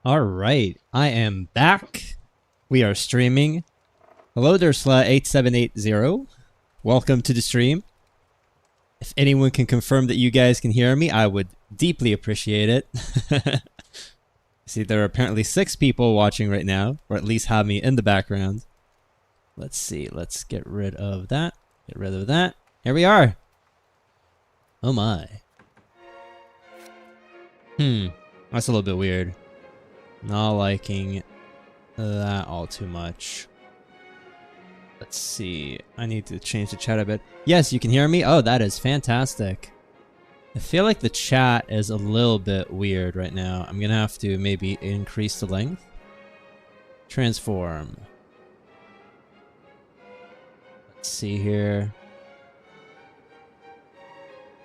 All right, I am back. We are streaming. Hello there, Sla8780. Welcome to the stream. If anyone can confirm that you guys can hear me, I would deeply appreciate it. See, there are apparently 6 people watching right now, or at least have me in the background. Let's see, let's get rid of that. Get rid of that. Here we are. Oh my. That's a little bit weird. Not liking that all too much. Let's see. I need to change the chat a bit. Yes, you can hear me? Oh, that is fantastic. I feel like the chat is a little bit weird right now. I'm gonna have to maybe increase the length. Transform. Let's see here.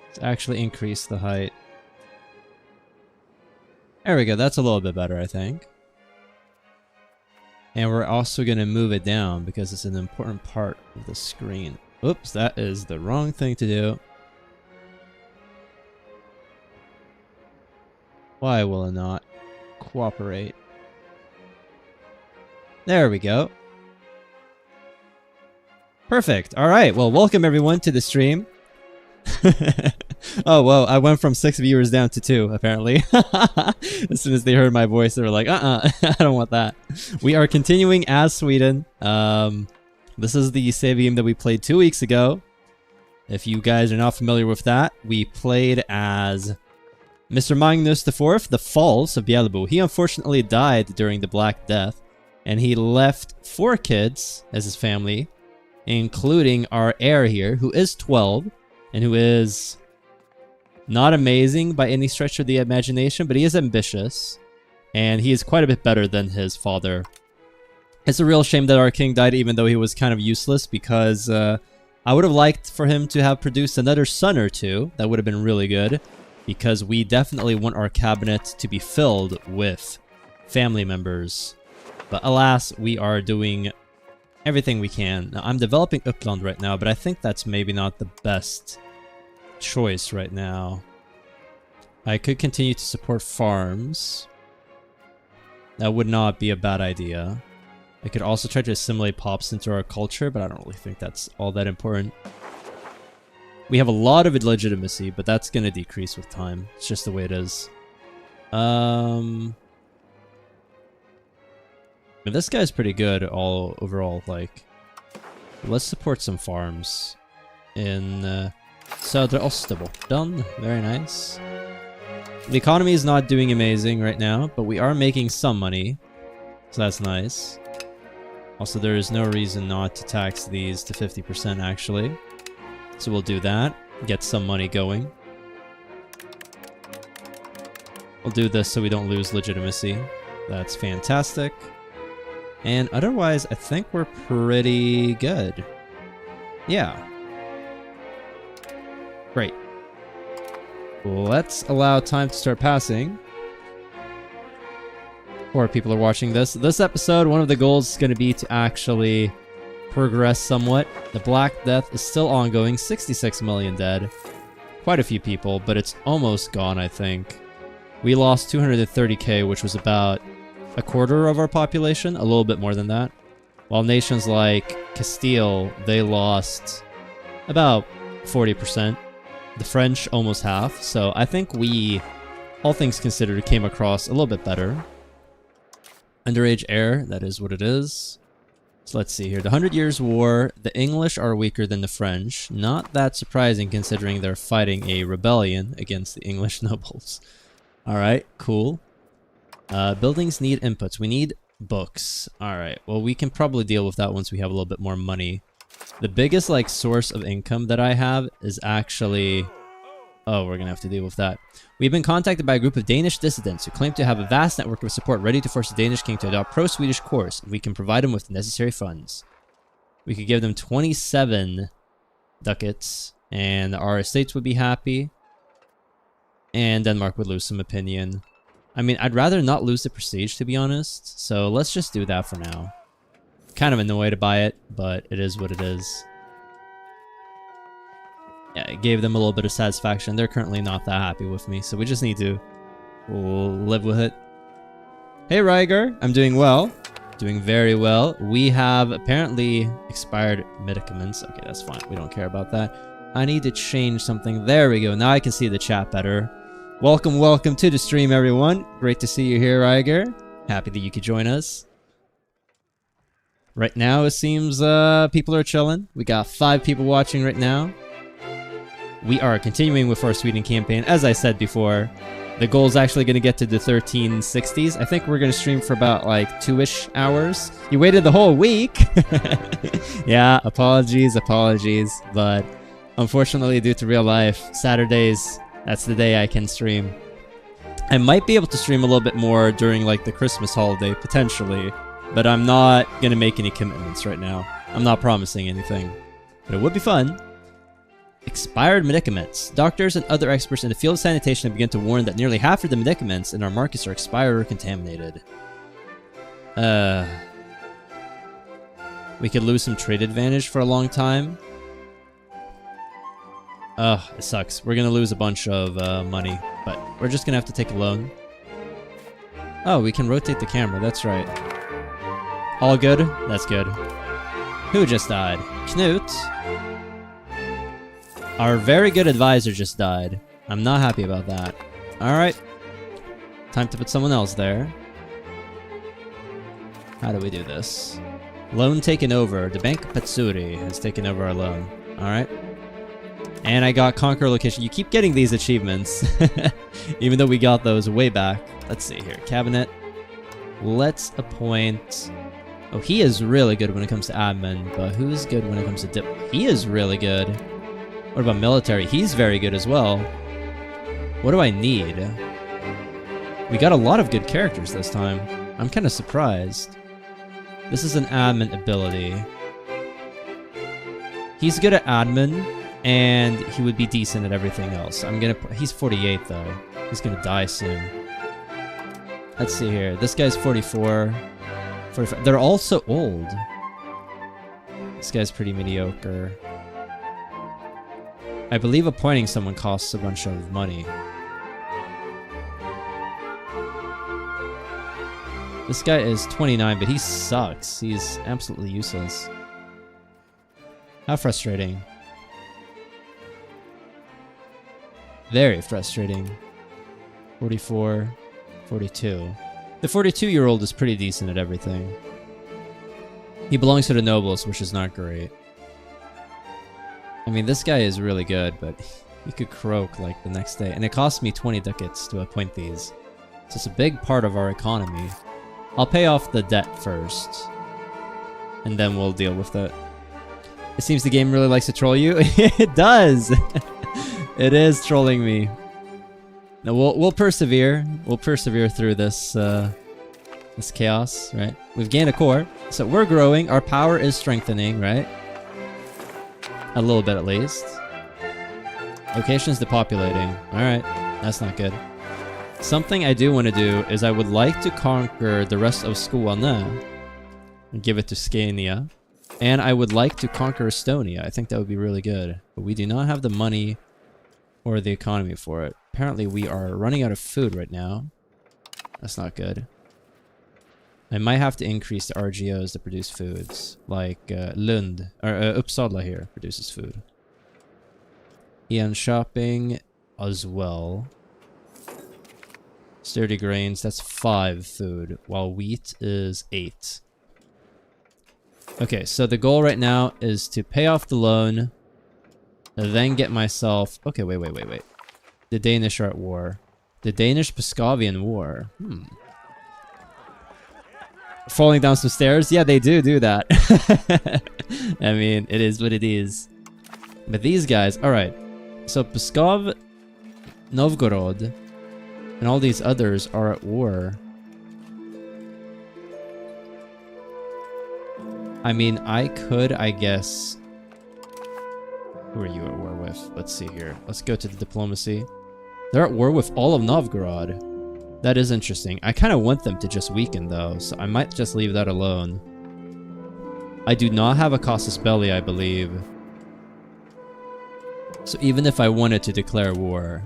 Let's actually increase the height. There we go. That's a little bit better, I think. And we're also going to move it down because it's an important part of the screen. Oops, that is the wrong thing to do. Why will it not cooperate? There we go. Perfect. All right. Well, welcome everyone to the stream. Oh, whoa. I went from 6 viewers down to 2, apparently. As soon as they heard my voice, they were like, I don't want that. We are continuing as Sweden. This is the save game that we played 2 weeks ago. If you guys are not familiar with that, we played as Mr. Magnus IV, the Falls of Bjälbo. He unfortunately died during the Black Death, and he left 4 kids as his family, including our heir here, who is 12, and who is not amazing by any stretch of the imagination, but he is ambitious, and he is quite a bit better than his father. It's a real shame that our king died, even though he was kind of useless, because I would have liked for him to have produced another son or 2. That would have been really good, because we definitely want our cabinet to be filled with family members. But alas, we are doing everything we can. Now, I'm developing Uppland right now, but I think that's maybe not the best choice right now. I could continue to support farms. That would not be a bad idea. I could also try to assimilate pops into our culture, but I don't really think that's all that important. We have a lot of illegitimacy, but that's going to decrease with time. It's just the way it is. This guy's pretty good all overall. Like, let's support some farms in Södra Österbo. Done. Very nice. The economy is not doing amazing right now, but we are making some money, so that's nice. Also, there is no reason not to tax these to 50% actually. So we'll do that. Get some money going. We'll do this so we don't lose legitimacy. That's fantastic. And otherwise, I think we're pretty good. Yeah. Great. Let's allow time to start passing. Or people are watching this. This episode, one of the goals is going to be to actually progress somewhat. The Black Death is still ongoing. 66 million dead. Quite a few people, but it's almost gone, I think. We lost 230k, which was about a quarter of our population. A little bit more than that. While nations like Castile, they lost about 40%. The French, almost half. So I think we, all things considered, came across a little bit better. Underage heir, that is what it is. So let's see here. The 100 Years' War, the English are weaker than the French. Not that surprising considering they're fighting a rebellion against the English nobles. Alright, cool. Buildings need inputs. We need books. Alright, well we can probably deal with that once we have a little bit more money. The biggest like source of income that I have is actually... Oh, we're gonna have to deal with that. We've been contacted by a group of Danish dissidents who claim to have a vast network of support ready to force the Danish king to adopt pro-Swedish course if we can provide them with the necessary funds. We could give them 27 ducats, and our estates would be happy. And Denmark would lose some opinion. I mean, I'd rather not lose the prestige, to be honest. So let's just do that for now. Kind of annoyed by it, but it is what it is. Yeah, it gave them a little bit of satisfaction. They're currently not that happy with me, so we just need to live with it. Hey, Ryger. I'm doing well. Doing very well. We have apparently expired medicaments. Okay, that's fine. We don't care about that. I need to change something. There we go. Now I can see the chat better. Welcome, welcome to the stream, everyone. Great to see you here, Ryger. Happy that you could join us. Right now, it seems people are chilling. We got 5 people watching right now. We are continuing with our Sweden campaign. As I said before, the goal is actually going to get to the 1360s. I think we're going to stream for about like 2-ish hours. You waited the whole week. Yeah, apologies. But unfortunately, due to real life, Saturdays, that's the day I can stream. I might be able to stream a little bit more during like the Christmas holiday, potentially. But I'm not going to make any commitments right now. I'm not promising anything. But it would be fun. Expired medicaments. Doctors and other experts in the field of sanitation have begun to warn that nearly half of the medicaments in our markets are expired or contaminated. We could lose some trade advantage for a long time. Ugh, it sucks. We're gonna lose a bunch of money, but we're just gonna have to take a loan. Oh, we can rotate the camera, that's right. All good? That's good. Who just died? Knut? Our very good advisor just died. I'm not happy about that. Alright. Time to put someone else there. How do we do this? Loan taken over. The Bank of Patsuri has taken over our loan. Alright. And I got Conquer Location. You keep getting these achievements. Even though we got those way back. Let's see here. Cabinet. Let's appoint... Oh, he is really good when it comes to admin, but who's good when it comes to dip? He is really good. What about military? He's very good as well. What do I need? We got a lot of good characters this time. I'm kind of surprised. This is an admin ability. He's good at admin, and he would be decent at everything else. He's 48 though. He's gonna die soon. Let's see here. This guy's 44. 45. They're all so old. This guy's pretty mediocre. I believe appointing someone costs a bunch of money. This guy is 29, but he sucks. He's absolutely useless. How frustrating. Very frustrating. 44, 42. The 42-year-old is pretty decent at everything. He belongs to the nobles, which is not great. I mean, this guy is really good, but he could croak like the next day. And it cost me 20 ducats to appoint these. So it's a big part of our economy. I'll pay off the debt first. And then we'll deal with it. It seems the game really likes to troll you. It does! It is trolling me. No, we'll persevere. We'll persevere through this this chaos, right? We've gained a core, so we're growing. Our power is strengthening, right? A little bit at least. Location's depopulating. All right, that's not good. Something I do want to do is I would like to conquer the rest of Skåne and give it to Scania, and I would like to conquer Estonia. I think that would be really good, but we do not have the money or the economy for it. Apparently we are running out of food right now. That's not good. I might have to increase the RGOs that produce foods. Like Lund, or Uppsala here produces food. Ian shopping as well. Sturdy grains, that's 5 food, while wheat is 8. Okay, so the goal right now is to pay off the loan, then get myself... Okay, wait. The Danish are at war. The Danish-Piscavian War. Falling down some stairs? Yeah, they do that. I mean, it is what it is. But these guys... Alright. So Pskov, Novgorod, and all these others are at war. I mean, I could, I guess... Who are you at war with? Let's see here. Let's go to the diplomacy. They're at war with all of Novgorod. That is interesting. I kind of want them to just weaken, though, so I might just leave that alone. I do not have a casus belli, I believe. So even if I wanted to declare war...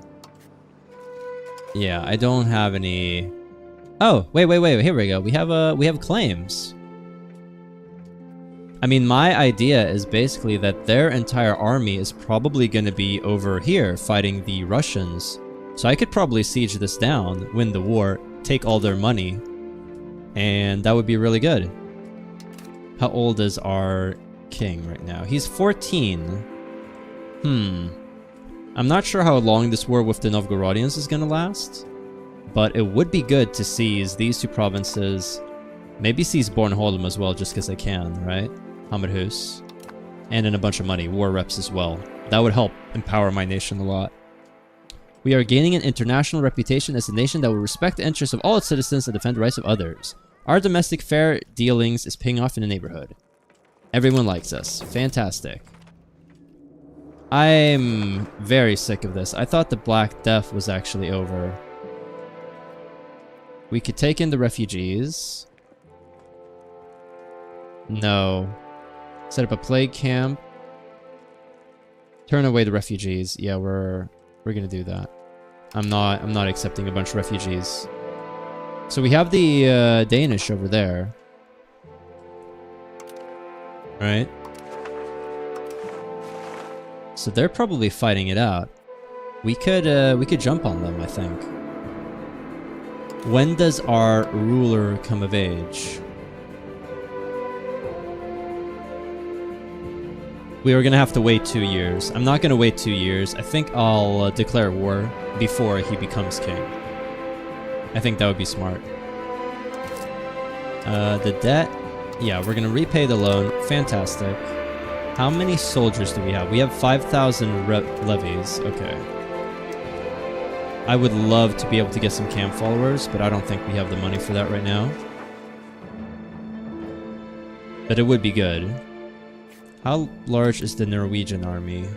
Yeah, I don't have any Oh, wait, here we go. We have claims. I mean, my idea is basically that their entire army is probably going to be over here fighting the Russians. So I could probably siege this down, win the war, take all their money, and that would be really good. How old is our king right now? He's 14. I'm not sure how long this war with the Novgorodians is going to last, but it would be good to seize these two provinces. Maybe seize Bornholm as well, just because I can, right? Hammerhus. And then a bunch of money, war reps as well. That would help empower my nation a lot. We are gaining an international reputation as a nation that will respect the interests of all its citizens and defend the rights of others. Our domestic fair dealings is paying off in the neighborhood. Everyone likes us. Fantastic. I'm very sick of this. I thought the Black Death was actually over. We could take in the refugees. No. Set up a plague camp. Turn away the refugees. Yeah, we're gonna do that. I'm not accepting a bunch of refugees. So we have the Danish over there. Right? So they're probably fighting it out. We could jump on them, I think. When does our ruler come of age? We are gonna have to wait 2 years. I'm not gonna wait 2 years. I think I'll declare war before he becomes king. I think that would be smart. The debt. Yeah, we're gonna repay the loan. Fantastic. How many soldiers do we have? We have 5,000 levies. Okay. I would love to be able to get some camp followers, but I don't think we have the money for that right now. But it would be good. How large is the Norwegian army?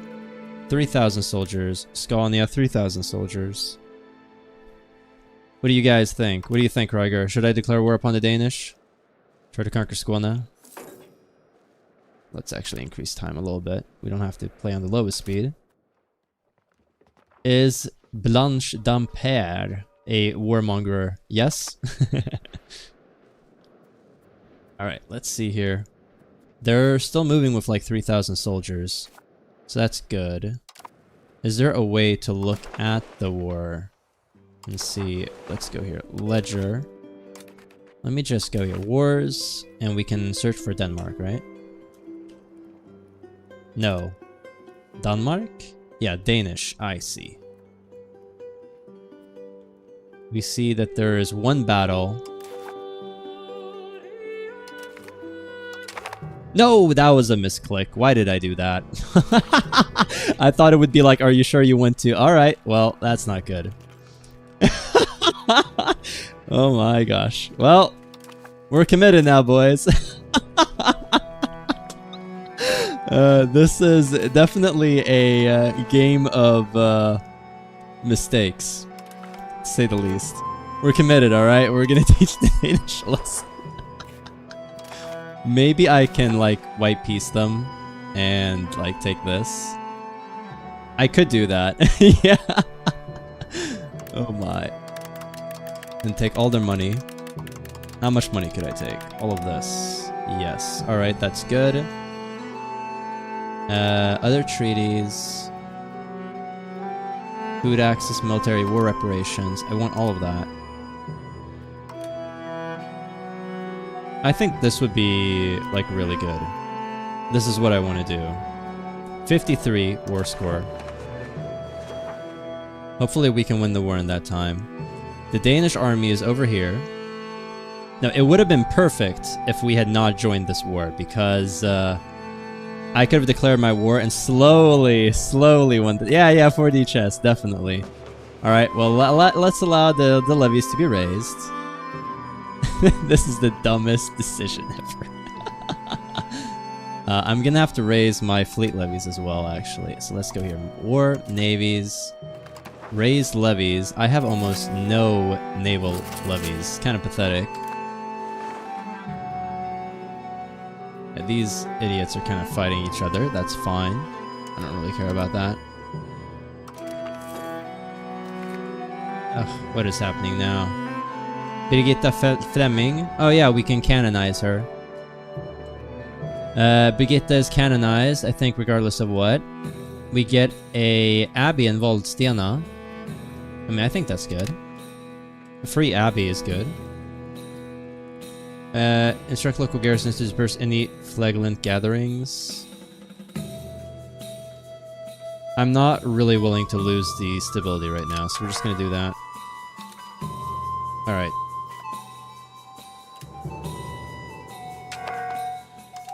3,000 soldiers. Scania, 3,000 soldiers. What do you guys think? What do you think, Ryger? Should I declare war upon the Danish? Try to conquer Skåne? Let's actually increase time a little bit. We don't have to play on the lowest speed. Is Blanche d'Ampere a warmonger? Yes. Alright, let's see here. They're still moving with like 3,000 soldiers. So that's good. Is there a way to look at the war and see? Let's go here. Ledger. Let me just go here. Wars. And we can search for Denmark, right? No. Denmark? Yeah, Danish. I see. We see that there is one battle. No, that was a misclick. Why did I do that? I thought it would be like, are you sure you went to? Alright, well, that's not good. Oh my gosh. Well, we're committed now, boys. This is definitely a game of mistakes, to say the least. We're committed, alright? We're gonna teach the Danish lesson. Maybe I can, like, white piece them and, like, take this. I could do that. Yeah. Oh my. And take all their money. How much money could I take? All of this. Yes. Alright, that's good. Other treaties. Food access, military, war reparations. I want all of that. I think this would be, like, really good. This is what I want to do. 53 war score. Hopefully we can win the war in that time. The Danish army is over here. Now, it would have been perfect if we had not joined this war, because I could have declared my war and slowly won the... Yeah, 4D chess, definitely. Alright, well, let's allow the levies to be raised. This is the dumbest decision ever. I'm gonna have to raise my fleet levies as well, actually. So let's go here. War, navies, raised levies. I have almost no naval levies. Kind of pathetic. Yeah, these idiots are kind of fighting each other. That's fine. I don't really care about that. Ugh, what is happening now? Birgitta Fleming. Oh yeah, we can canonize her. Birgitta is canonized, I think, regardless of what. We get a Abbey in Valdstena. I mean, I think that's good. A free Abbey is good. Instruct local garrisons to disperse any flagellant gatherings. I'm not really willing to lose the stability right now, so we're just gonna do that. Alright.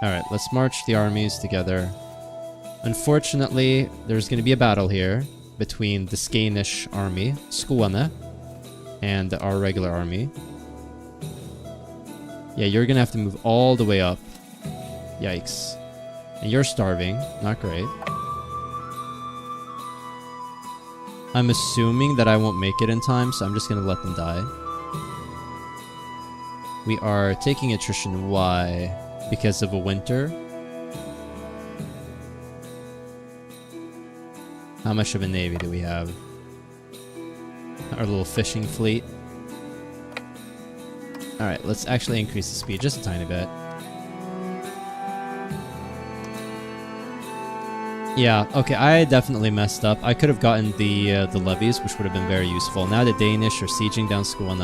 Alright, let's march the armies together. Unfortunately, there's going to be a battle here between the Skanish army, Skåne, and our regular army. Yeah, you're going to have to move all the way up. Yikes. And you're starving. Not great. I'm assuming that I won't make it in time, so I'm just going to let them die. We are taking attrition. Why? Because of a winter. How much of a navy do we have? Our little fishing fleet. Alright, let's actually increase the speed just a tiny bit. Yeah, okay, I definitely messed up. I could have gotten the levies, which would have been very useful. Now the Danish are sieging down Skåne.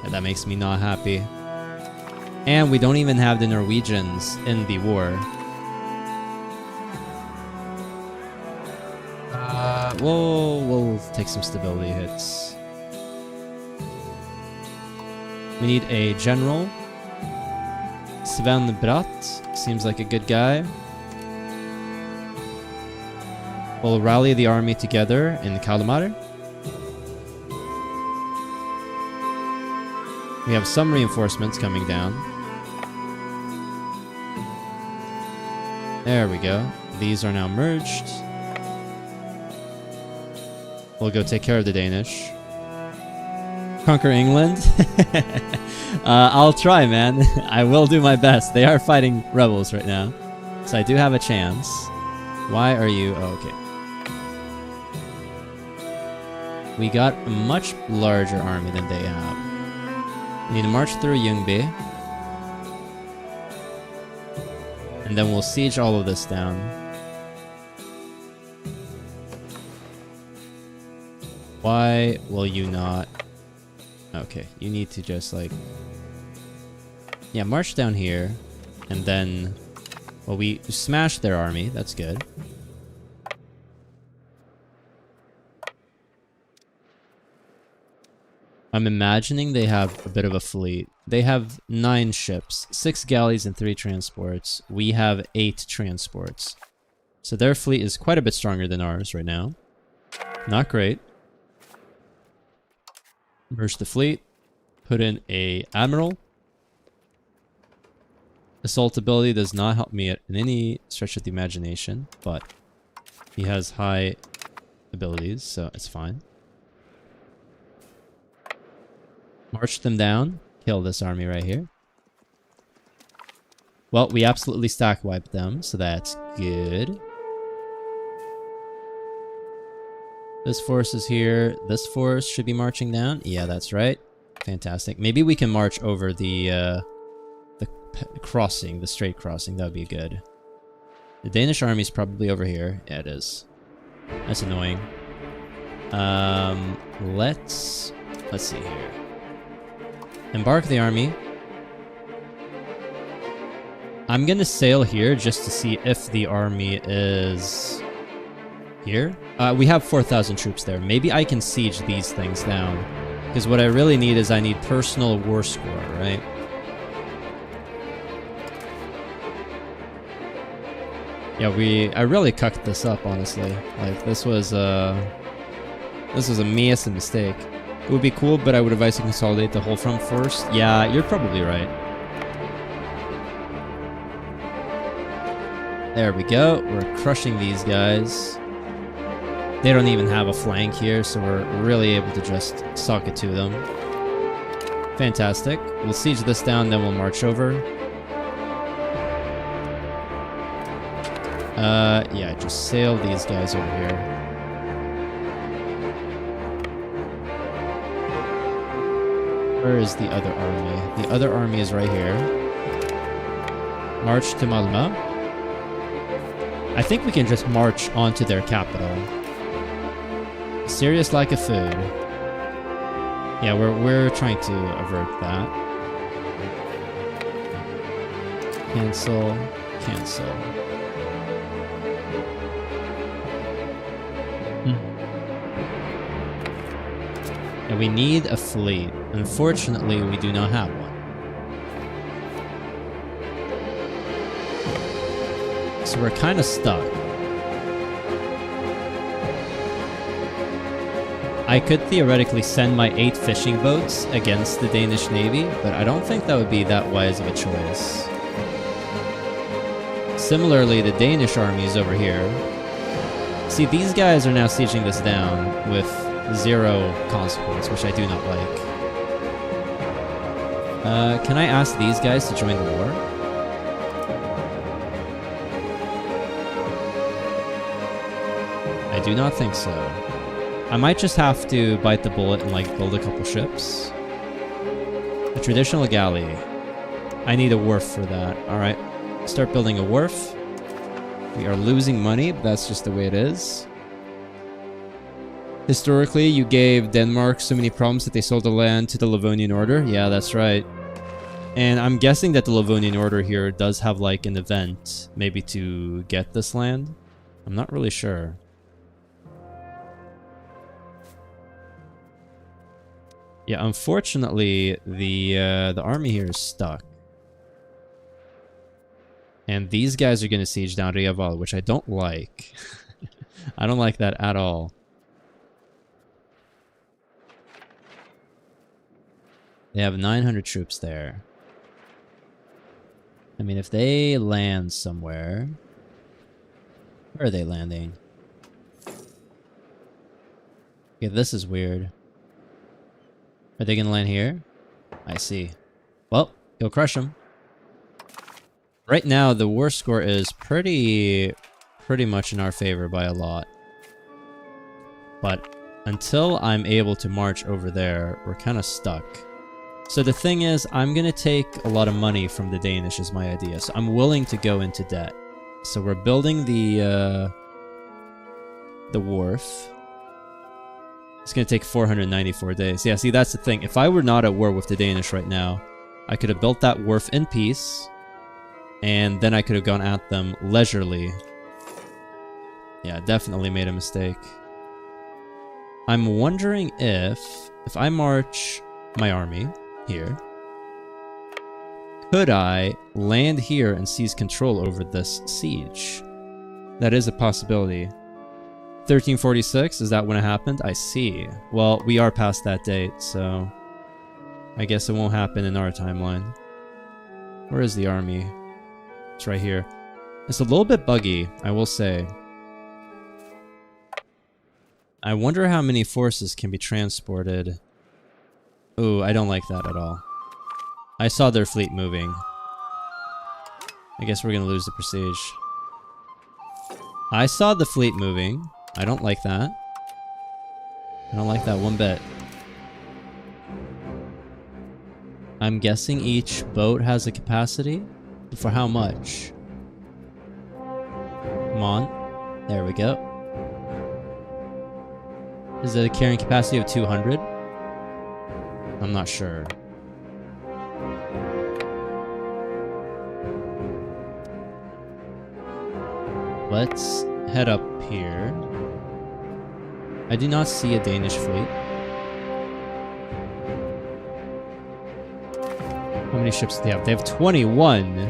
Yeah, that makes me not happy. And we don't even have the Norwegians in the war. We'll take some stability hits. We need a general. Sven Bratt seems like a good guy. We'll rally the army together in Kalmar. We have some reinforcements coming down. There we go. These are now merged. We'll go take care of the Danish. Conquer England? I'll try, man. I will do my best. They are fighting rebels right now. So I do have a chance. Why are you... Oh, okay. We got a much larger army than they have. We need to march through Ljungby. And then we'll siege all of this down. Why will you not... Okay, you need to just like... Yeah, march down here. And then... Well, we smashed their army. That's good. I'm imagining they have a bit of a fleet. They have 9 ships, 6 galleys and 3 transports. We have 8 transports. So their fleet is quite a bit stronger than ours right now. Not great. Merge the fleet. Put in a admiral. Assault ability does not help me in any stretch of the imagination, but he has high abilities, so it's fine. March them down. Kill this army right here. Well, we absolutely stack wiped them, so that's good. This force is here. This force should be marching down. Yeah, that's right. Fantastic. Maybe we can march over the crossing, the straight crossing. That would be good. The Danish army is probably over here. Yeah, it is. That's annoying. Let's see here. Embark the army. I'm gonna sail here just to see if the army is here. We have 4,000 troops there. Maybe I can siege these things down. Because what I really need is I need personal war score, right? Yeah, I really cucked this up, honestly. Like, this was a massive mistake. It would be cool, but I would advise to consolidate the whole front first. Yeah, you're probably right. There we go. We're crushing these guys. They don't even have a flank here, so we're really able to just sock it to them. Fantastic. We'll siege this down, then we'll march over. Yeah, just sail these guys over here. Where is the other army? The other army is right here. March to Malmö. I think we can just march onto their capital. Serious like a food. Yeah, we're trying to avert that. Cancel. Cancel. And we need a fleet. Unfortunately, we do not have one. So we're kind of stuck. I could theoretically send my 8 fishing boats against the Danish Navy, but I don't think that would be that wise of a choice. Similarly, the Danish army is over here. See, these guys are now sieging this down with 0 consequence, which I do not like. Can I ask these guys to join the war? I do not think so. I might just have to bite the bullet and like build a couple ships. A traditional galley. I need a wharf for that. Alright, start building a wharf. We are losing money, but that's just the way it is. Historically, you gave Denmark so many problems that they sold the land to the Livonian Order. Yeah, that's right. And I'm guessing that the Livonian Order here does have like an event, maybe to get this land. I'm not really sure. Yeah, unfortunately, the army here is stuck. And these guys are going to siege down Reval, which I don't like. I don't like that at all. They have 900 troops there. I mean, if they land somewhere... Where are they landing? Okay, this is weird. Are they gonna land here? I see. Well, go crush them. Right now, the war score is pretty much in our favor by a lot. But until I'm able to march over there, we're kind of stuck. So the thing is, I'm gonna take a lot of money from the Danish is my idea. So I'm willing to go into debt. So we're building the wharf. It's gonna take 494 days. Yeah, see, that's the thing. If I were not at war with the Danish right now, I could have built that wharf in peace, and then I could have gone at them leisurely. Yeah, definitely made a mistake. I'm wondering if I march my army here, could I land here and seize control over this siege? That is a possibility. 1346, is that when it happened? I see. Well, we are past that date, so I guess it won't happen in our timeline. Where is the army? It's right here. It's a little bit buggy, I will say. I wonder how many forces can be transported. Ooh, I don't like that at all. I saw their fleet moving. I guess we're gonna lose the prestige. I saw the fleet moving. I don't like that. I don't like that one bit. I'm guessing each boat has a capacity? For how much? Come on. There we go. Is it a carrying capacity of 200? I'm not sure. Let's head up here. I do not see a Danish fleet. How many ships do they have? They have 21.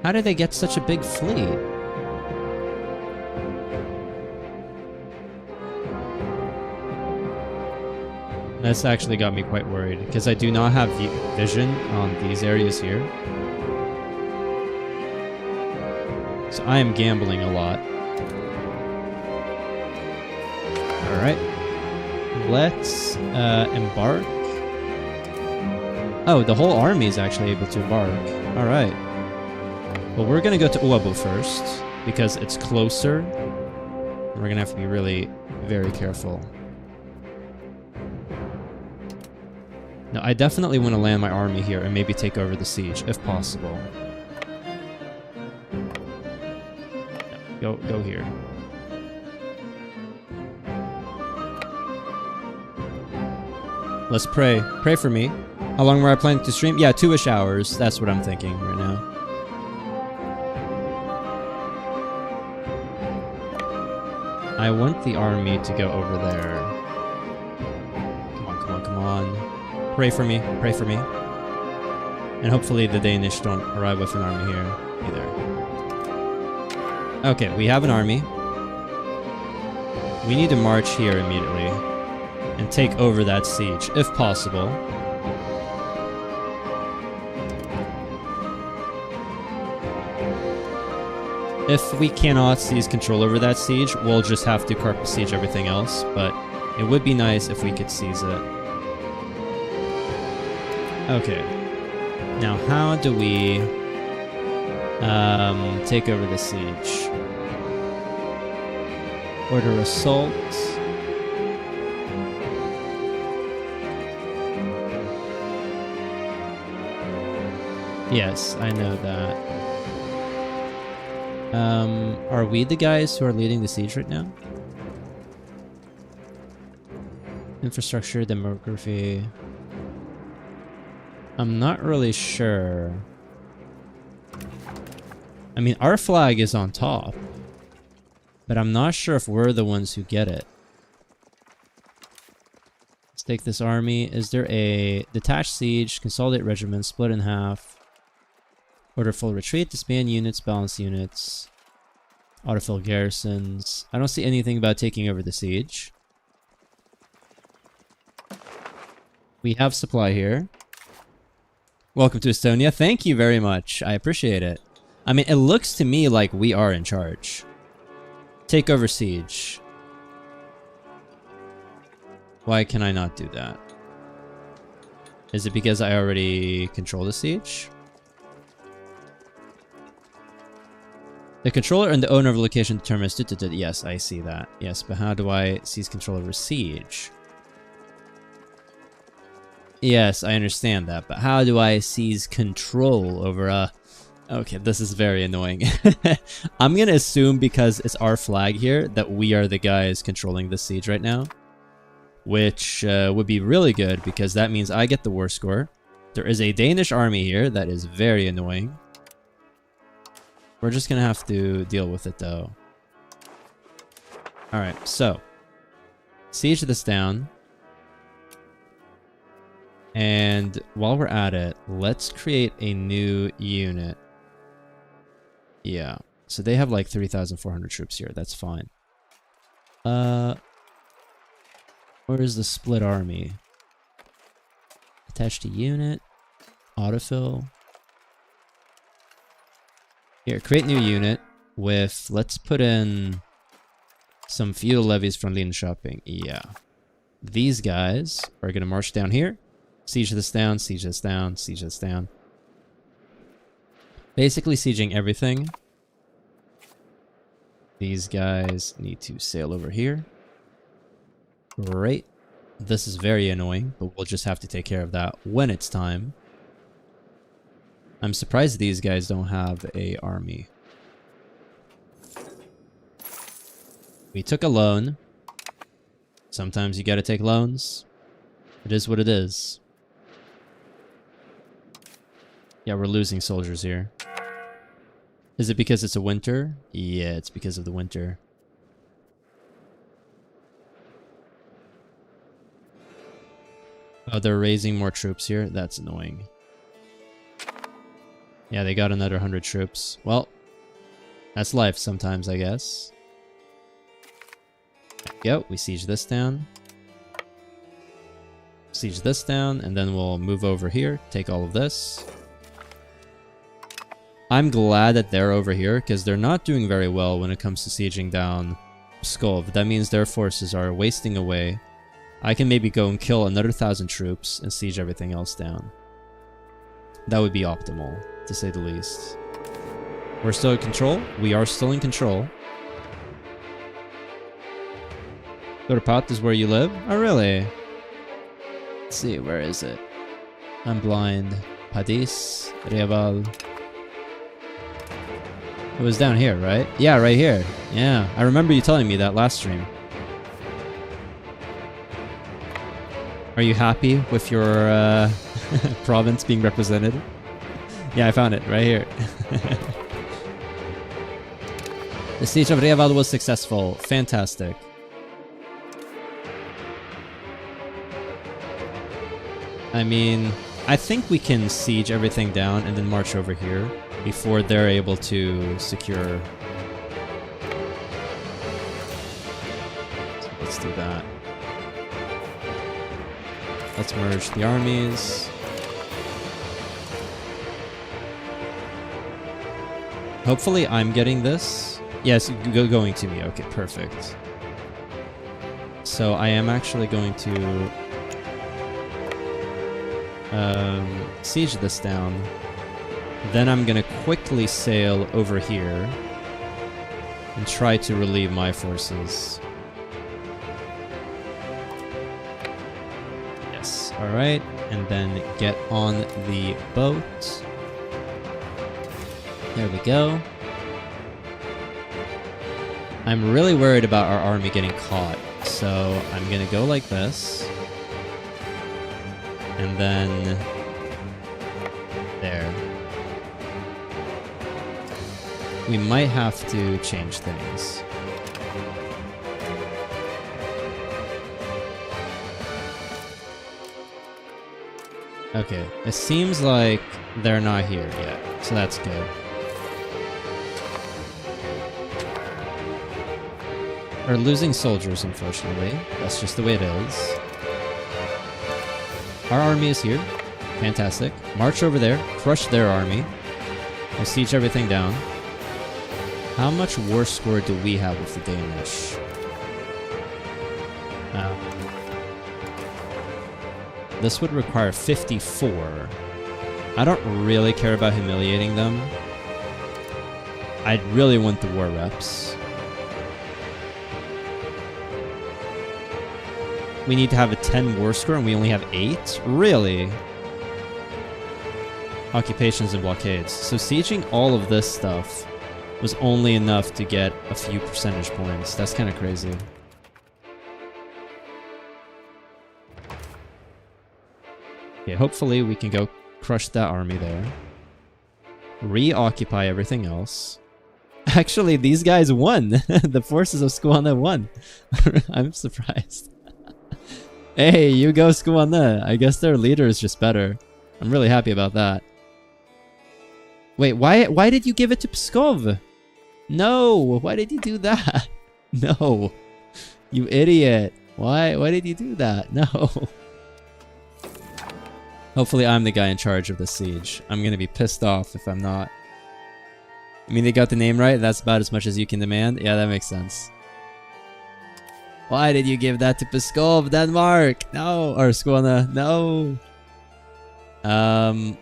How did they get such a big fleet? That's actually got me quite worried, because I do not have vision on these areas here. So I am gambling a lot. Alright. Let's embark. Oh, the whole army is actually able to embark. Alright. Well, we're gonna go to Uabo first, because it's closer. We're gonna have to be really very careful. No, I definitely want to land my army here and maybe take over the siege, if possible. No, go here. Let's pray. Pray for me. How long were I planning to stream? Yeah, 2-ish hours. That's what I'm thinking right now. I want the army to go over there. Come on, come on, come on. Pray for me. Pray for me. And hopefully the Danish don't arrive with an army here either. Okay, we have an army. We need to march here immediately and take over that siege, if possible. If we cannot seize control over that siege, we'll just have to carpet siege everything else, but it would be nice if we could seize it. Okay. Now, how do we take over the siege? Order assault. Yes, I know that. Are we the guys who are leading the siege right now? Infrastructure, demography. I'm not really sure. I mean, our flag is on top, but I'm not sure if we're the ones who get it. Let's take this army. Is there a detached siege, consolidate regiment, split in half, order full retreat, disband units, balance units, autofill garrisons? I don't see anything about taking over the siege. We have supply here. Welcome to Estonia. Thank you very much. I appreciate it. I mean, it looks to me like we are in charge. Take over siege. Why can I not do that? Is it because I already control the siege? The controller and the owner of the location determines... Yes, I see that. Yes, but how do I seize control over siege? Yes, I understand that, but how do I seize control over Okay, this is very annoying. I'm gonna assume because it's our flag here that we are the guys controlling the siege right now. Which would be really good because that means I get the war score. There is a Danish army here that is very annoying. We're just gonna have to deal with it though. Alright, so. Siege this down. And while we're at it, let's create a new unit. Yeah, so they have like 3,400 troops here. That's fine. Where is the split army? Attached to unit. Autofill. Here, create new unit with, let's put in some feudal levies from Linköping. Yeah. These guys are going to march down here. Siege this down, siege this down, siege this down. Basically sieging everything. These guys need to sail over here. Great. This is very annoying, but we'll just have to take care of that when it's time. I'm surprised these guys don't have an army. We took a loan. Sometimes you gotta take loans. It is what it is. Yeah, we're losing soldiers here. Is it because it's a winter? Yeah, it's because of the winter. Oh, they're raising more troops here? That's annoying. Yeah, they got another 100 troops. Well, that's life sometimes, I guess. Yep, we siege this down. Siege this down, and then we'll move over here, take all of this. I'm glad that they're over here, because they're not doing very well when it comes to sieging down Pskov. That means their forces are wasting away. I can maybe go and kill another 1,000 troops and siege everything else down. That would be optimal, to say the least. We're still in control. We are still in control. Dorpat is where you live? Oh, really? Let's see, where is it? I'm blind. Padis, Reval. It was down here, right? Yeah, right here. Yeah, I remember you telling me that last stream. Are you happy with your province being represented? Yeah, I found it right here. The siege of Reval was successful. Fantastic. I mean, I think we can siege everything down and then march over here before they're able to secure. So let's do that. Let's merge the armies. Hopefully I'm getting this. Yes, going to me. Okay, perfect. So I am actually going to siege this down. Then I'm gonna quickly sail over here and try to relieve my forces. Yes, alright. And then get on the boat. There we go. I'm really worried about our army getting caught, so I'm gonna go like this. And then there. We might have to change things. Okay, it seems like they're not here yet, so that's good. We're losing soldiers, unfortunately. That's just the way it is. Our army is here. Fantastic. March over there. Crush their army. We'll siege everything down. How much war score do we have with the Danish? This would require 54. I don't really care about humiliating them. I really want the war reps. We need to have a 10 war score and we only have 8? Really? Occupations and blockades. So sieging all of this stuff was only enough to get a few percentage points. That's kind of crazy. Okay, hopefully we can go crush that army there. Reoccupy everything else. Actually, these guys won. The forces of Skåne won. I'm surprised. Hey, you go Skåne. I guess their leader is just better. I'm really happy about that. Wait, why did you give it to Pskov? No, why did you do that? No. You idiot. Why did you do that? No. Hopefully I'm the guy in charge of the siege. I'm gonna be pissed off if I'm not. I mean, they got the name right. That's about as much as you can demand. Yeah, that makes sense. Why did you give that to Pskov, Denmark? No, or Skåne, no.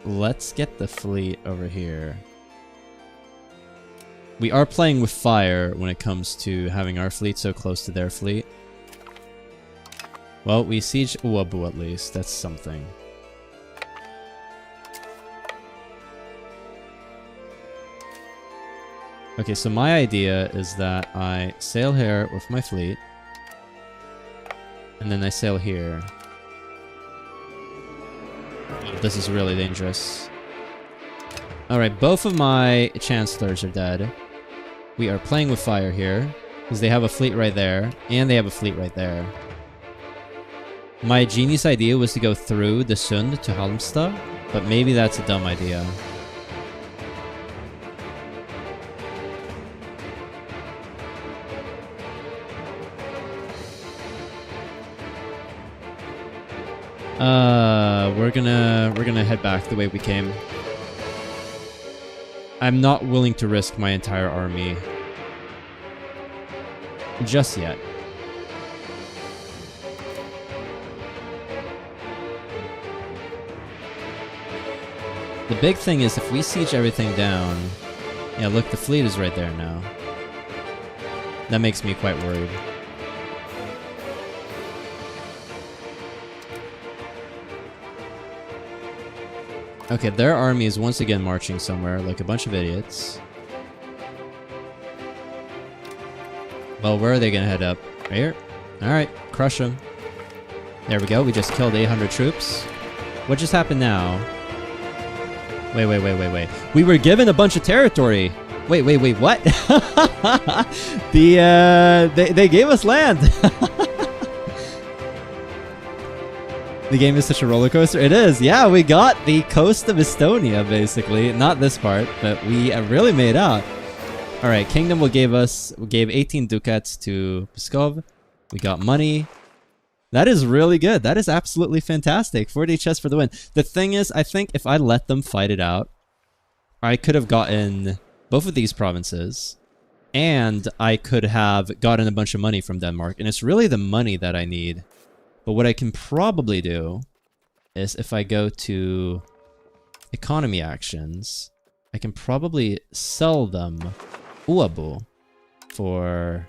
Let's get the fleet over here. We are playing with fire when it comes to having our fleet so close to their fleet. Well, we siege Uabu at least. That's something. Okay, so my idea is that I sail here with my fleet. And then I sail here. This is really dangerous. Alright, both of my chancellors are dead. We are playing with fire here, because they have a fleet right there, and they have a fleet right there. My genius idea was to go through the Sund to Halmstad, but maybe that's a dumb idea. We're gonna head back the way we came. I'm not willing to risk my entire army just yet. The big thing is if we siege everything down... Yeah, look, the fleet is right there now. That makes me quite worried. Okay, their army is once again marching somewhere like a bunch of idiots. Well, where are they gonna head up? Right here? Alright, crush them. There we go, we just killed 800 troops. What just happened now? Wait. We were given a bunch of territory. Wait, what? They gave us land. The game is such a roller coaster. It is. Yeah, we got the coast of Estonia, basically. Not this part, but we really made out. All right, Kingdom gave 18 ducats to Pskov. We got money. That is really good. That is absolutely fantastic. 40 chests for the win. The thing is, I think if I let them fight it out, I could have gotten both of these provinces, and I could have gotten a bunch of money from Denmark. And it's really the money that I need. But what I can probably do is if I go to economy actions, I can probably sell them Uabu for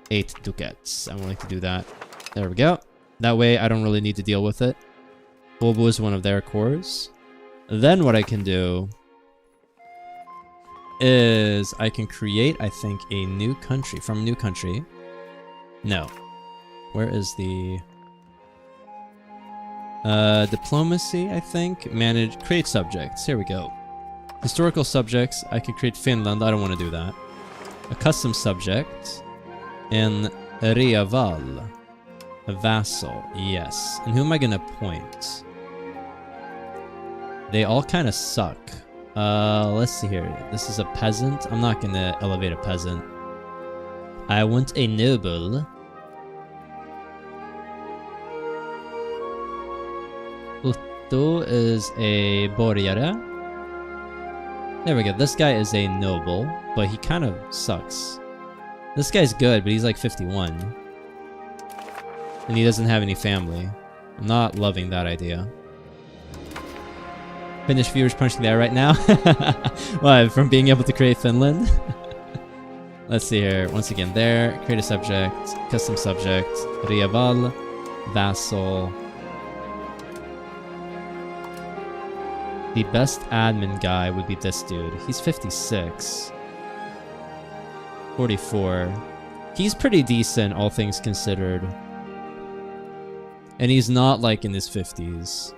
8 ducats. I'm willing to do that. There we go. That way I don't really need to deal with it. Uabu is one of their cores. Then what I can do is I can create, I think, a new country. From a new country. No. Where is the... diplomacy, I think. Manage, create subjects. Here we go. Historical subjects. I can create Finland. I don't want to do that. A custom subject. And Reaval. A vassal. Yes. And who am I going to appoint? They all kind of suck. Let's see here. This is a peasant. I'm not going to elevate a peasant. I want a noble. Otto is a borgare. There we go. This guy is a noble, but he kind of sucks. This guy's good, but he's like 51. And he doesn't have any family. I'm not loving that idea. Finnish viewers punching the air right now. What, from being able to create Finland? Let's see here. Once again, there. Create a subject. Custom subject. Riaval. Vassal. The best admin guy would be this dude. He's 56. 44. He's pretty decent, all things considered. And he's not like in his 50s.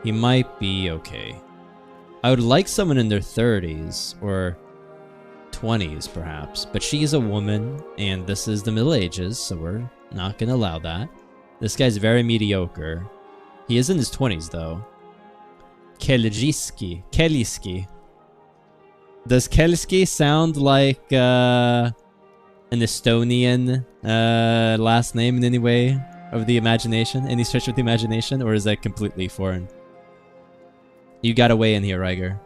He might be okay. I would like someone in their 30s or 20s perhaps, but she's a woman and this is the Middle Ages, so we're not gonna allow that. This guy's very mediocre. He is in his 20s though. Keliski. Does Keliski sound like an Estonian last name in any way of the imagination? Any stretch of the imagination? Or is that completely foreign? You got a way in here, Riger.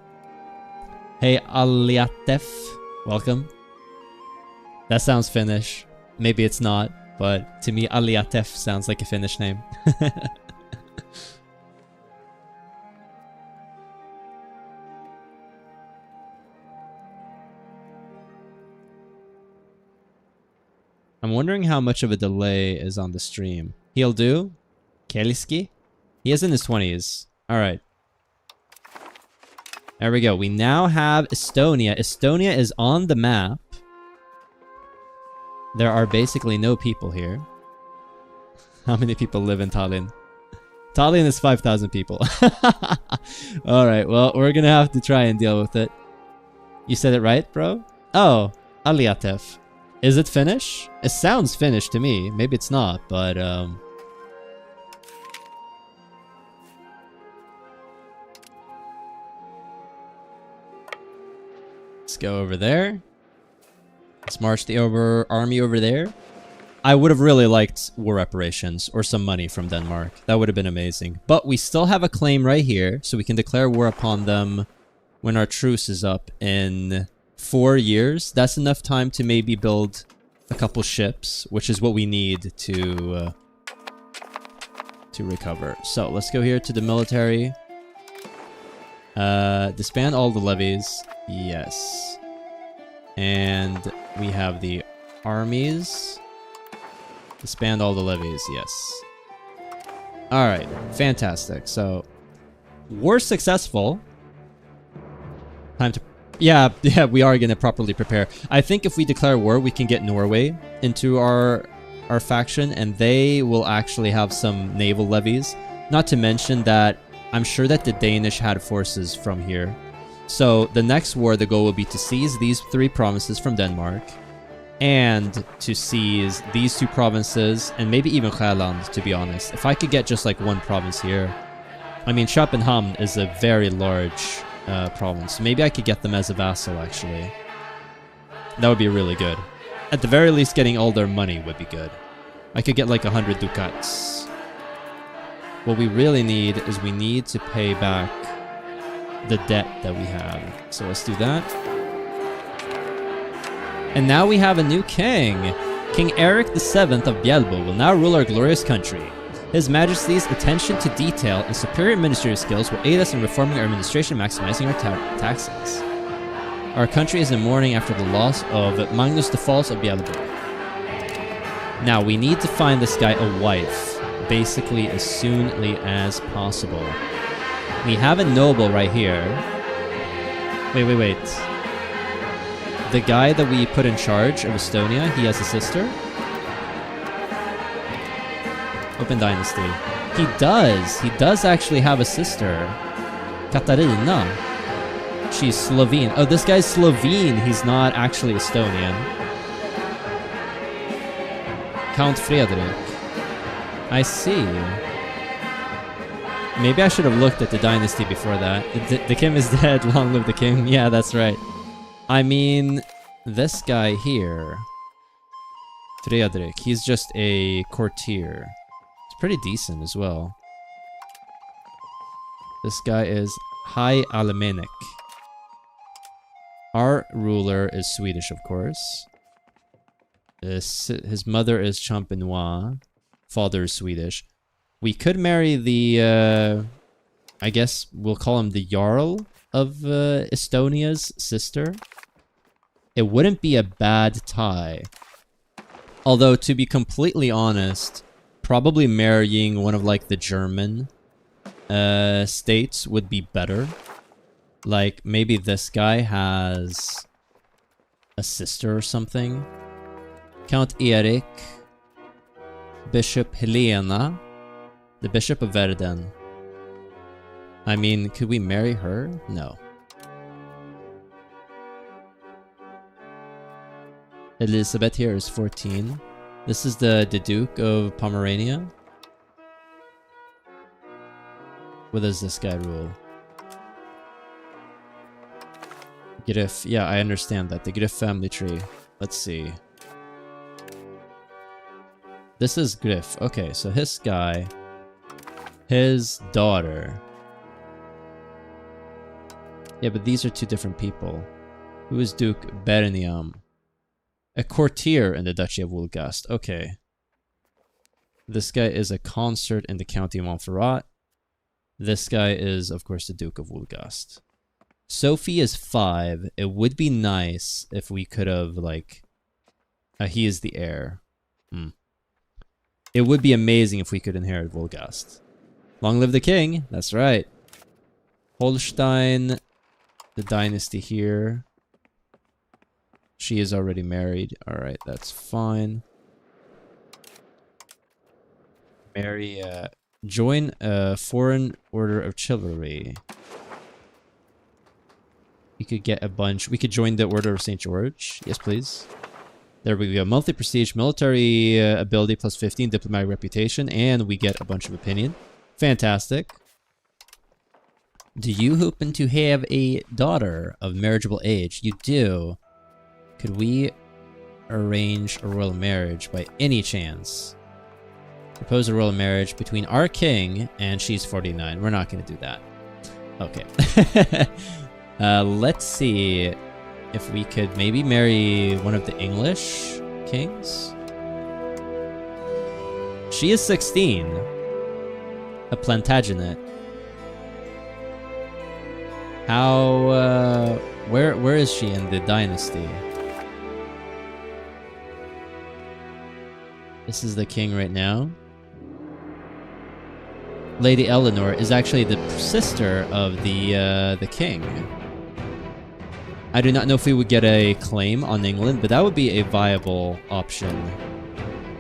Hey, Aliatef. Welcome. That sounds Finnish. Maybe it's not, but to me, Aliatef sounds like a Finnish name. I'm wondering how much of a delay is on the stream. He'll do. Keliski? He is in his 20s. Alright. There we go. We now have Estonia. Estonia is on the map. There are basically no people here. How many people live in Tallinn? Tallinn is 5,000 people. Alright, well, we're gonna have to try and deal with it. You said it right, bro? Oh, Aliatef. Is it Finnish? It sounds Finnish to me. Maybe it's not, but let's go over there. Let's march the army over there. I would have really liked war reparations or some money from Denmark. That would have been amazing. But we still have a claim right here, so we can declare war upon them when our truce is up in 4 years. That's enough time to maybe build a couple ships, which is what we need to recover. So let's go here to the military. Disband all the levies. Yes. And we have the armies. Disband all the levies. Yes. Alright. Fantastic. So War successful. Time to... Yeah, we are gonna properly prepare. I think if we declare war, we can get Norway into our faction, and they will actually have some naval levies. Not to mention that I'm sure that the Danish had forces from here. So the next war, the goal will be to seize these 3 provinces from Denmark, and to seize these 2 provinces, and maybe even Sjælland, to be honest. If I could get just like 1 province here. I mean, Köpenhamn is a very large province. Maybe I could get them as a vassal, actually. That would be really good. At the very least, getting all their money would be good. I could get like 100 ducats. What we really need is we need to pay back the debt that we have. So let's do that. And now we have a new king. King Eric VII of Bjelbo will now rule our glorious country. His Majesty's attention to detail and superior administrative skills will aid us in reforming our administration and maximizing our taxes. Our country is in mourning after the loss of Magnus the False of Bjelbo. Now, we need to find this guy a wife, basically as soonly as possible. We have a noble right here. Wait. The guy that we put in charge of Estonia, he has a sister? Open Dynasty. He does actually have a sister. Katarina. She's Slovene. Oh, this guy's Slovene. He's not actually Estonian. Count Frederick. I see. Maybe I should have looked at the dynasty before that. The king is dead. Long live the king. Yeah, that's right. I mean, this guy here, Frederick, he's just a courtier. It's pretty decent as well. This guy is High Alemannic. Our ruler is Swedish, of course. His mother is Champenois. Father is Swedish. We could marry the, I guess we'll call him the Jarl of Estonia's sister. It wouldn't be a bad tie. Although, to be completely honest, probably marrying one of, like, the German states would be better. Like, maybe this guy has a sister or something. Count Erik. Bishop Helena. The Bishop of Verden. I mean, could we marry her? No. Elizabeth here is 14. This is the Duke of Pomerania. What does this guy rule? Griff. Yeah, I understand that. The Griff family tree. Let's see. This is Griff. Okay, so his guy... His daughter. Yeah, but these are two different people. Who is Duke Berniam? A courtier in the Duchy of Wolgast. Okay. This guy is a consort in the County of Montferrat. This guy is, of course, the Duke of Wolgast. Sophie is 5. It would be nice if we could have, like... he is the heir. It would be amazing if we could inherit Wolgast. Long live the king! That's right. Holstein, the dynasty here. She is already married. Alright, that's fine. Marry, join a foreign order of chivalry. We could get a bunch. We could join the Order of St. George. Yes, please. There we go. Monthly prestige, military ability plus 15, diplomatic reputation, and we get a bunch of opinion. Fantastic. Do you happen to have a daughter of marriageable age? You do. Could we arrange a royal marriage by any chance? Propose a royal marriage between our king and she's 49. We're not going to do that. Okay. Let's see if we could maybe marry one of the English kings. She is 16. A Plantagenet. How, where is she in the dynasty? This is the king right now. Lady Eleanor is actually the sister of the king. I do not know if we would get a claim on England, but that would be a viable option.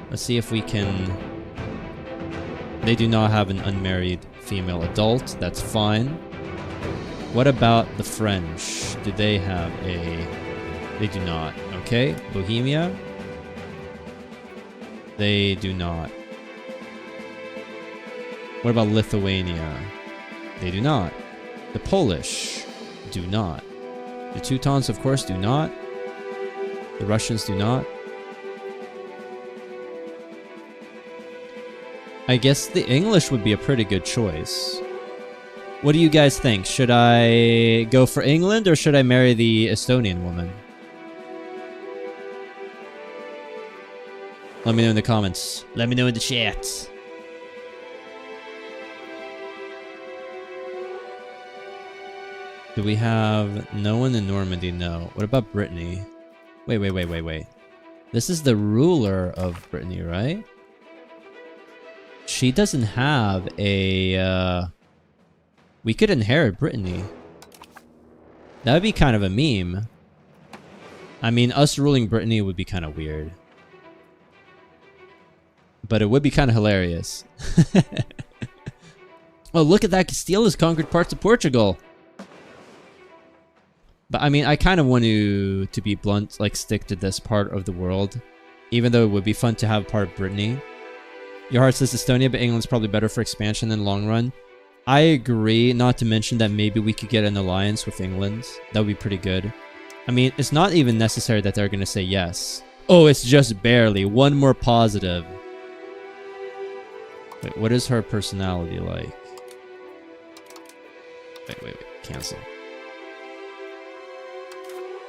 Let's see if we can... They do not have an unmarried female adult. That's fine. What about the French? Do they have a... They do not. Okay. Bohemia? They do not. What about Lithuania? They do not. The Polish do not. The Teutons, of course, do not. The Russians do not. I guess the English would be a pretty good choice. What do you guys think? Should I go for England or should I marry the Estonian woman? Let me know in the comments. Let me know in the chat. Do we have no one in Normandy? No. What about Brittany? Wait. This is the ruler of Brittany, right? She doesn't have a... We could inherit Brittany. That would be kind of a meme. I mean, us ruling Brittany would be kind of weird. But it would be kind of hilarious. Oh, look at that. Castile has conquered parts of Portugal. But I mean, I kind of want to be blunt, like stick to this part of the world. Even though it would be fun to have part of Brittany. Your heart says Estonia, but England's probably better for expansion in the long run. I agree, not to mention that maybe we could get an alliance with England. That would be pretty good. I mean, it's not even necessary that they're going to say yes. Oh, it's just barely. One more positive. Wait, what is her personality like? Wait. Cancel.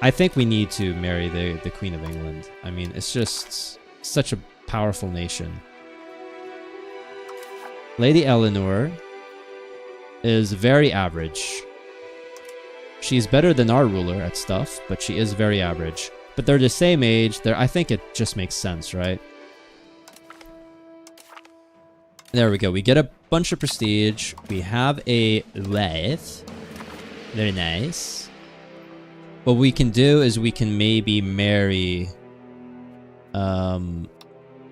I think we need to marry the Queen of England. I mean, it's just such a powerful nation. Lady Eleanor is very average. She's better than our ruler at stuff, but she is very average. But they're the same age. I think it just makes sense, right? There we go. We get a bunch of prestige. We have a wife. Very nice. What we can do is we can maybe marry the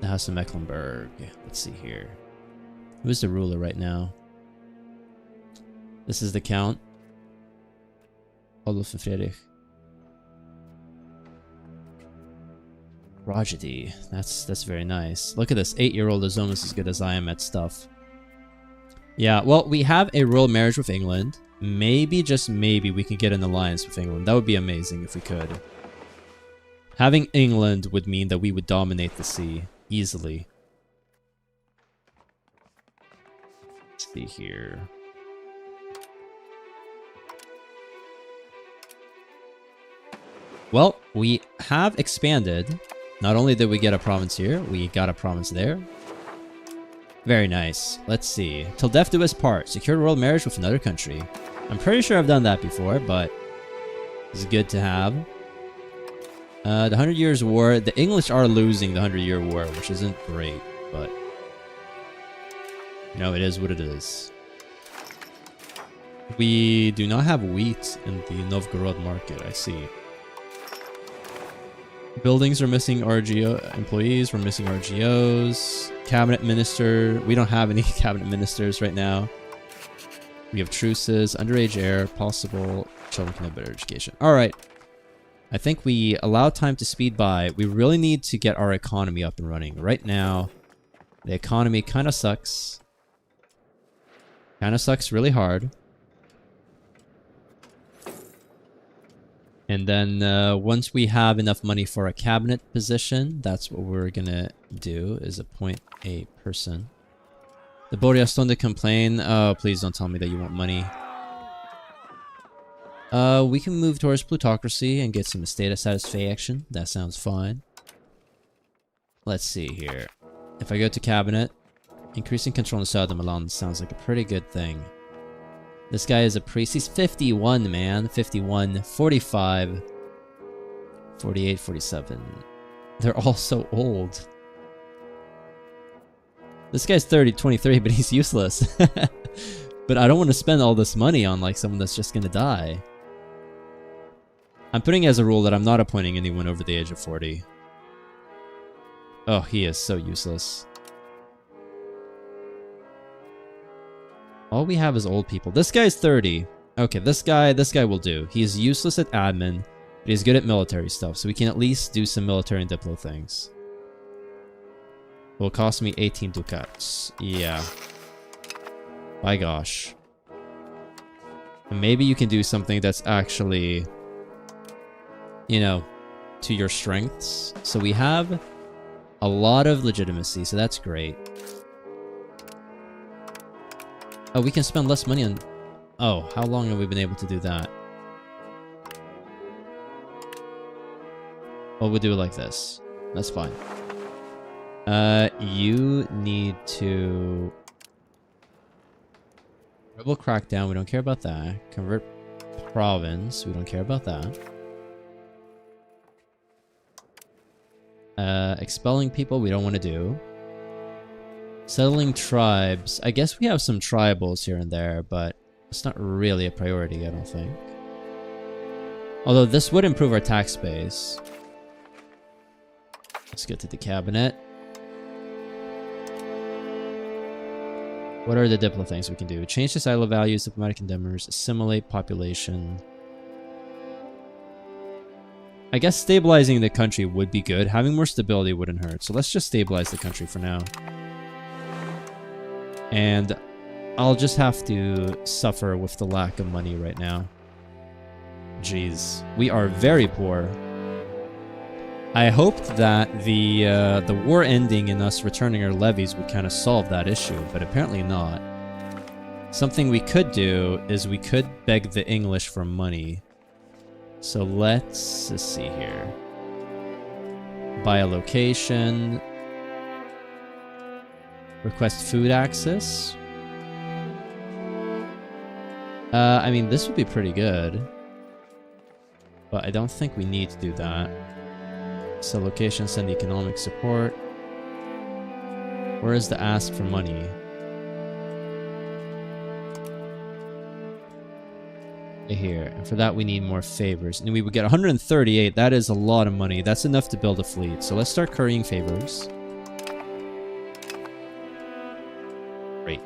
House of Mecklenburg. Let's see here. Who's the ruler right now? This is the Count. Olof and Friedrich. Rajadi. That's very nice. Look at this. 8-year-old is almost as good as I am at stuff. Yeah, well, we have a royal marriage with England. Maybe, just maybe, we can get an alliance with England. That would be amazing if we could. Having England would mean that we would dominate the sea easily. Let's see here. Well, we have expanded. Not only did we get a province here, we got a province there. Very nice. Let's see. Till death do us part. Secure royal marriage with another country. I'm pretty sure I've done that before, but it's good to have. The 100 Years' War. The English are losing the 100-Year War, which isn't great, but... You know, it is what it is. We do not have wheat in the Novgorod market, I see. Buildings are missing RGO employees. We're missing RGOs. Cabinet minister. We don't have any cabinet ministers right now. We have truces. Underage heir. Possible. Children can have better education. Alright. I think we allow time to speed by. We really need to get our economy up and running. Right now, the economy kind of sucks. Kind of sucks really hard. And then once we have enough money for a cabinet position, that's what we're gonna do, is appoint a person. The Borgastonde complain. Oh, please don't tell me that you want money. We can move towards plutocracy and get some estate satisfaction. That sounds fine. Let's see here. If I go to cabinet, increasing control in Southern Milan sounds like a pretty good thing. This guy is a priest. He's 51, man. 51, 45, 48, 47. They're all so old. This guy's 30, 23, but he's useless. But I don't want to spend all this money on like someone that's just gonna die. I'm putting as a rule that I'm not appointing anyone over the age of 40. Oh, he is so useless. All we have is old people. This guy's 30. Okay, this guy will do. He's useless at admin, but he's good at military stuff, so we can at least do some military and diplo things. Will cost me 18 ducats. Yeah. My gosh. And maybe you can do something that's actually, you know, to your strengths. So we have a lot of legitimacy, so that's great. Oh, we can spend less money on... Oh, how long have we been able to do that? Well, we'll do it like this. That's fine. You need to... Rebel crackdown, we don't care about that. Convert province, we don't care about that. Expelling people, we don't want to do. Settling tribes. I guess we have some tribals here and there, but it's not really a priority, I don't think. Although this would improve our tax base. Let's get to the cabinet. What are the diplo things we can do? Change the silo values, diplomatic condemners, assimilate population. I guess stabilizing the country would be good. Having more stability wouldn't hurt. So let's just stabilize the country for now. And I'll just have to suffer with the lack of money right now. Jeez. We are very poor. I hoped that the war ending and us returning our levies would kind of solve that issue, but apparently not. Something we could do is we could beg the English for money. So let's see here. Buy a location. Request food access. I mean, this would be pretty good. But I don't think we need to do that. So location, send economic support. Where is the ask for money? Right here. And for that we need more favors. And we would get 138. That is a lot of money. That's enough to build a fleet. So let's start currying favors. Great.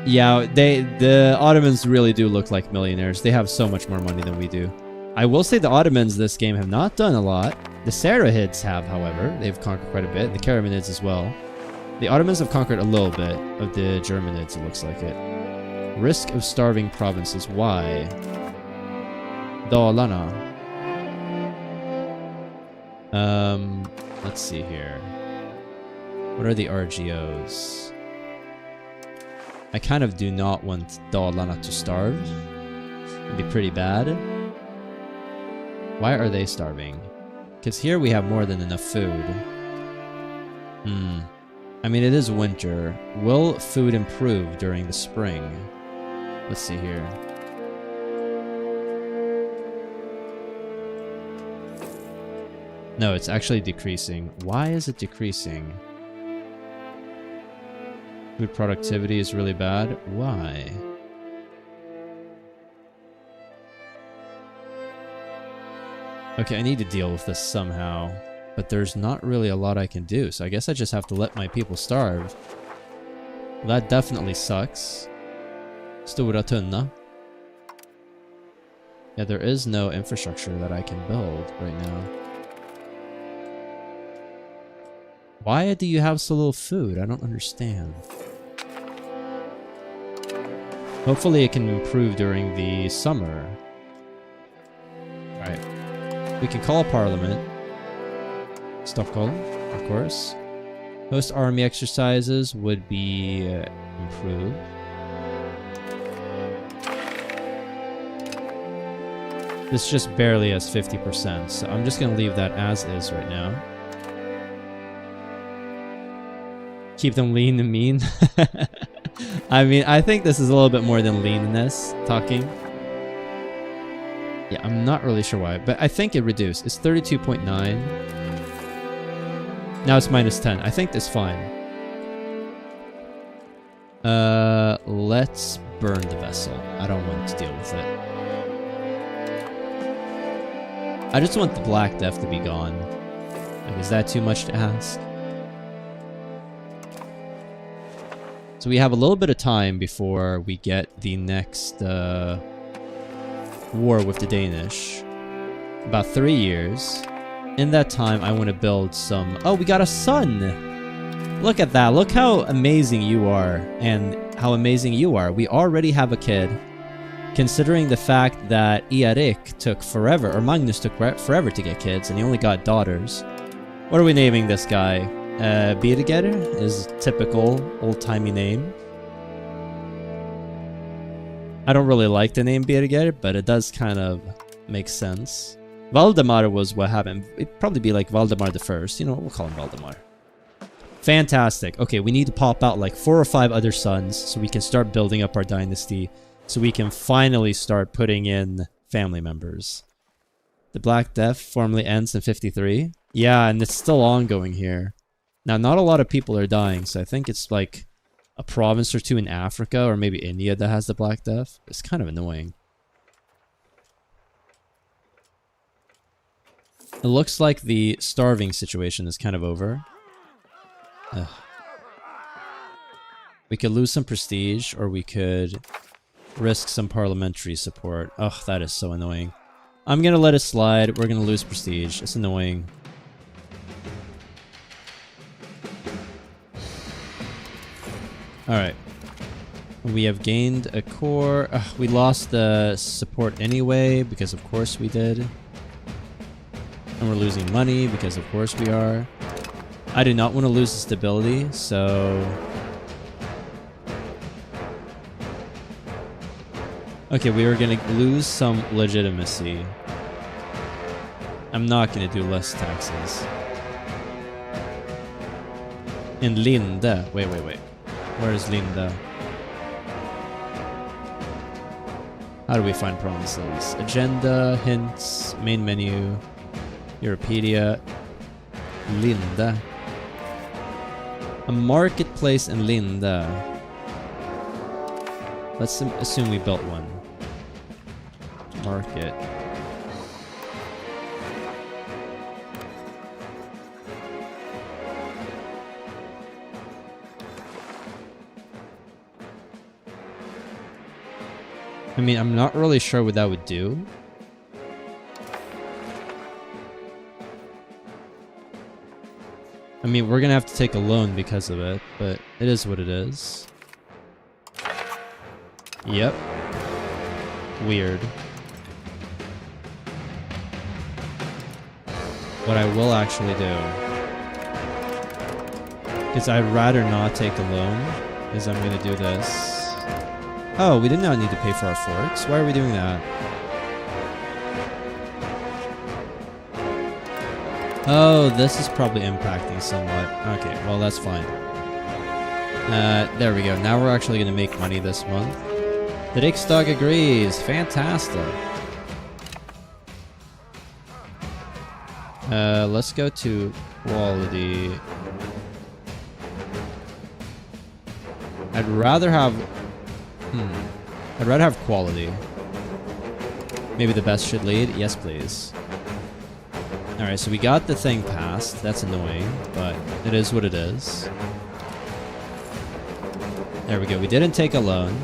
Yeah, the Ottomans really do look like millionaires. They have so much more money than we do. I will say the Ottomans this game have not done a lot. The Sarahids have, however. They've conquered quite a bit. The Karamanids as well. The Ottomans have conquered a little bit of the Germanids, it looks like it. Risk of starving provinces. Why? Dawlana. Let's see here. What are the RGOs? I kind of do not want Dawlana to starve. It'd be pretty bad. Why are they starving? Because here we have more than enough food. I mean, it is winter. Will food improve during the spring? Let's see here. No, it's actually decreasing. Why is it decreasing? Food productivity is really bad. Why? Okay, I need to deal with this somehow. But there's not really a lot I can do, so I guess I just have to let my people starve. Well, that definitely sucks. Stora tunna. Yeah, there is no infrastructure that I can build right now. Why do you have so little food? I don't understand. Hopefully it can improve during the summer. Alright. We can call a parliament. Stockholm, of course. Host army exercises would be improved. This just barely has 50%, so I'm just gonna leave that as is right now. Keep them lean and mean. I mean, I think this is a little bit more than leanness talking. Yeah, I'm not really sure why, but I think it reduced. It's 32.9. Now it's minus 10. I think that's fine. Let's burn the vessel. I don't want to deal with it. I just want the Black Death to be gone. Like, is that too much to ask? So we have a little bit of time before we get the next war with the Danish. About 3 years. In that time, I want to build some... Oh, we got a son! Look at that. Look how amazing you are and how amazing you are. We already have a kid. Considering the fact that Erik took forever, or Magnus took forever to get kids, and he only got daughters. What are we naming this guy? Birger is typical old-timey name. I don't really like the name Birger, but it does kind of make sense. Valdemar was what happened. It'd probably be like Valdemar the First. You know, we'll call him Valdemar. Fantastic. Okay, we need to pop out like 4 or 5 other sons so we can start building up our dynasty. So we can finally start putting in family members. The Black Death formally ends in 53. Yeah, and it's still ongoing here. Now, not a lot of people are dying, so I think it's like a province or 2 in Africa or maybe India that has the Black Death. It's kind of annoying. It looks like the starving situation is kind of over. Ugh. We could lose some prestige, or we could risk some parliamentary support. Ugh, that is so annoying. I'm gonna let it slide. We're gonna lose prestige. It's annoying. Alright. We have gained a core. We lost the support anyway, because of course we did. And we're losing money, because of course we are. I do not want to lose the stability, so... Okay, we are going to lose some legitimacy. I'm not going to do less taxes. In Linde. Wait. Where is Linde? How do we find provinces? Agenda, hints, main menu, Europedia, Linde. A marketplace in Linde. Let's assume we built one. Market. I mean, I'm not really sure what that would do. I mean, we're gonna have to take a loan because of it, but it is what it is. Yep. Weird. What I will actually do, because I'd rather not take a loan, is I'm gonna do this. Oh, we did not need to pay for our forts. Why are we doing that? Oh, this is probably impacting somewhat. Okay, well, that's fine. There we go. Now we're actually going to make money this month. The Riksdag agrees. Fantastic. Let's go to quality. I'd rather have quality. Maybe the best should lead? Yes, please. Alright, so we got the thing passed. That's annoying, but it is what it is. There we go. We didn't take a loan,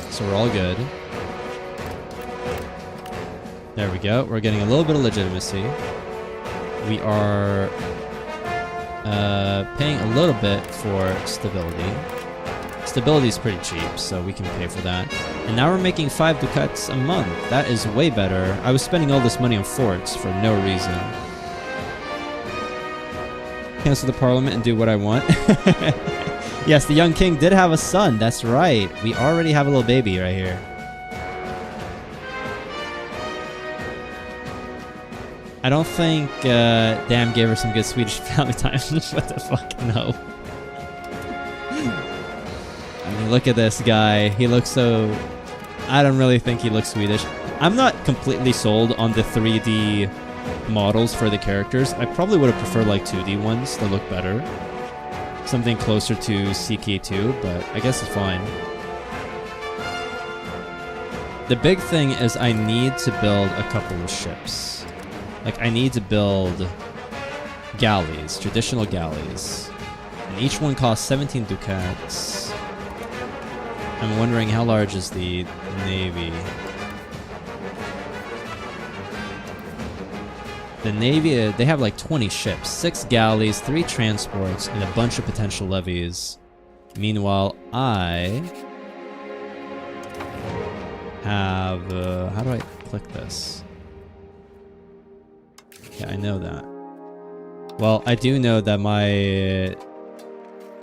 so we're all good. There we go. We're getting a little bit of legitimacy. We are paying a little bit for stability. Stability is pretty cheap, so we can pay for that. And now we're making 5 ducats a month. That is way better. I was spending all this money on forts for no reason. Cancel the parliament and do what I want. Yes, the young king did have a son. That's right. We already have a little baby right here. I don't think Dan gave her some good Swedish family time. What the fuck? No. I mean, look at this guy. He looks so... I don't really think he looks Swedish. I'm not completely sold on the 3D models for the characters. I probably would have preferred like 2D ones that look better. something closer to CK2, but I guess it's fine. The big thing is I need to build a couple of ships. Like, I need to build galleys, traditional galleys. And each one costs 17 ducats. I'm wondering how large is the navy? The navy, they have like 20 ships, 6 galleys, 3 transports, and a bunch of potential levies. Meanwhile, I have... how do I click this? Yeah, I know that. Well, I do know that my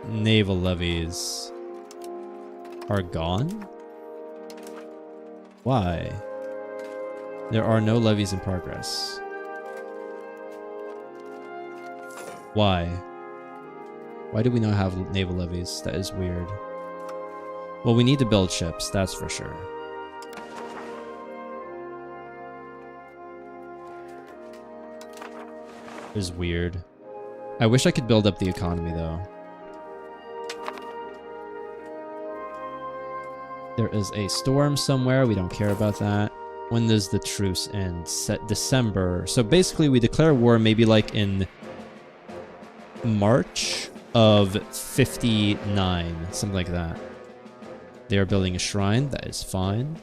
naval levies are gone? Why? There are no levies in progress. Why? Why do we not have naval levies? That is weird. Well, we need to build ships, that's for sure. Is weird. I wish I could build up the economy though. There is a storm somewhere, we don't care about that. When does the truce end? Set December. So basically we declare war maybe like in March of 59, something like that. They are building a shrine, that is fine.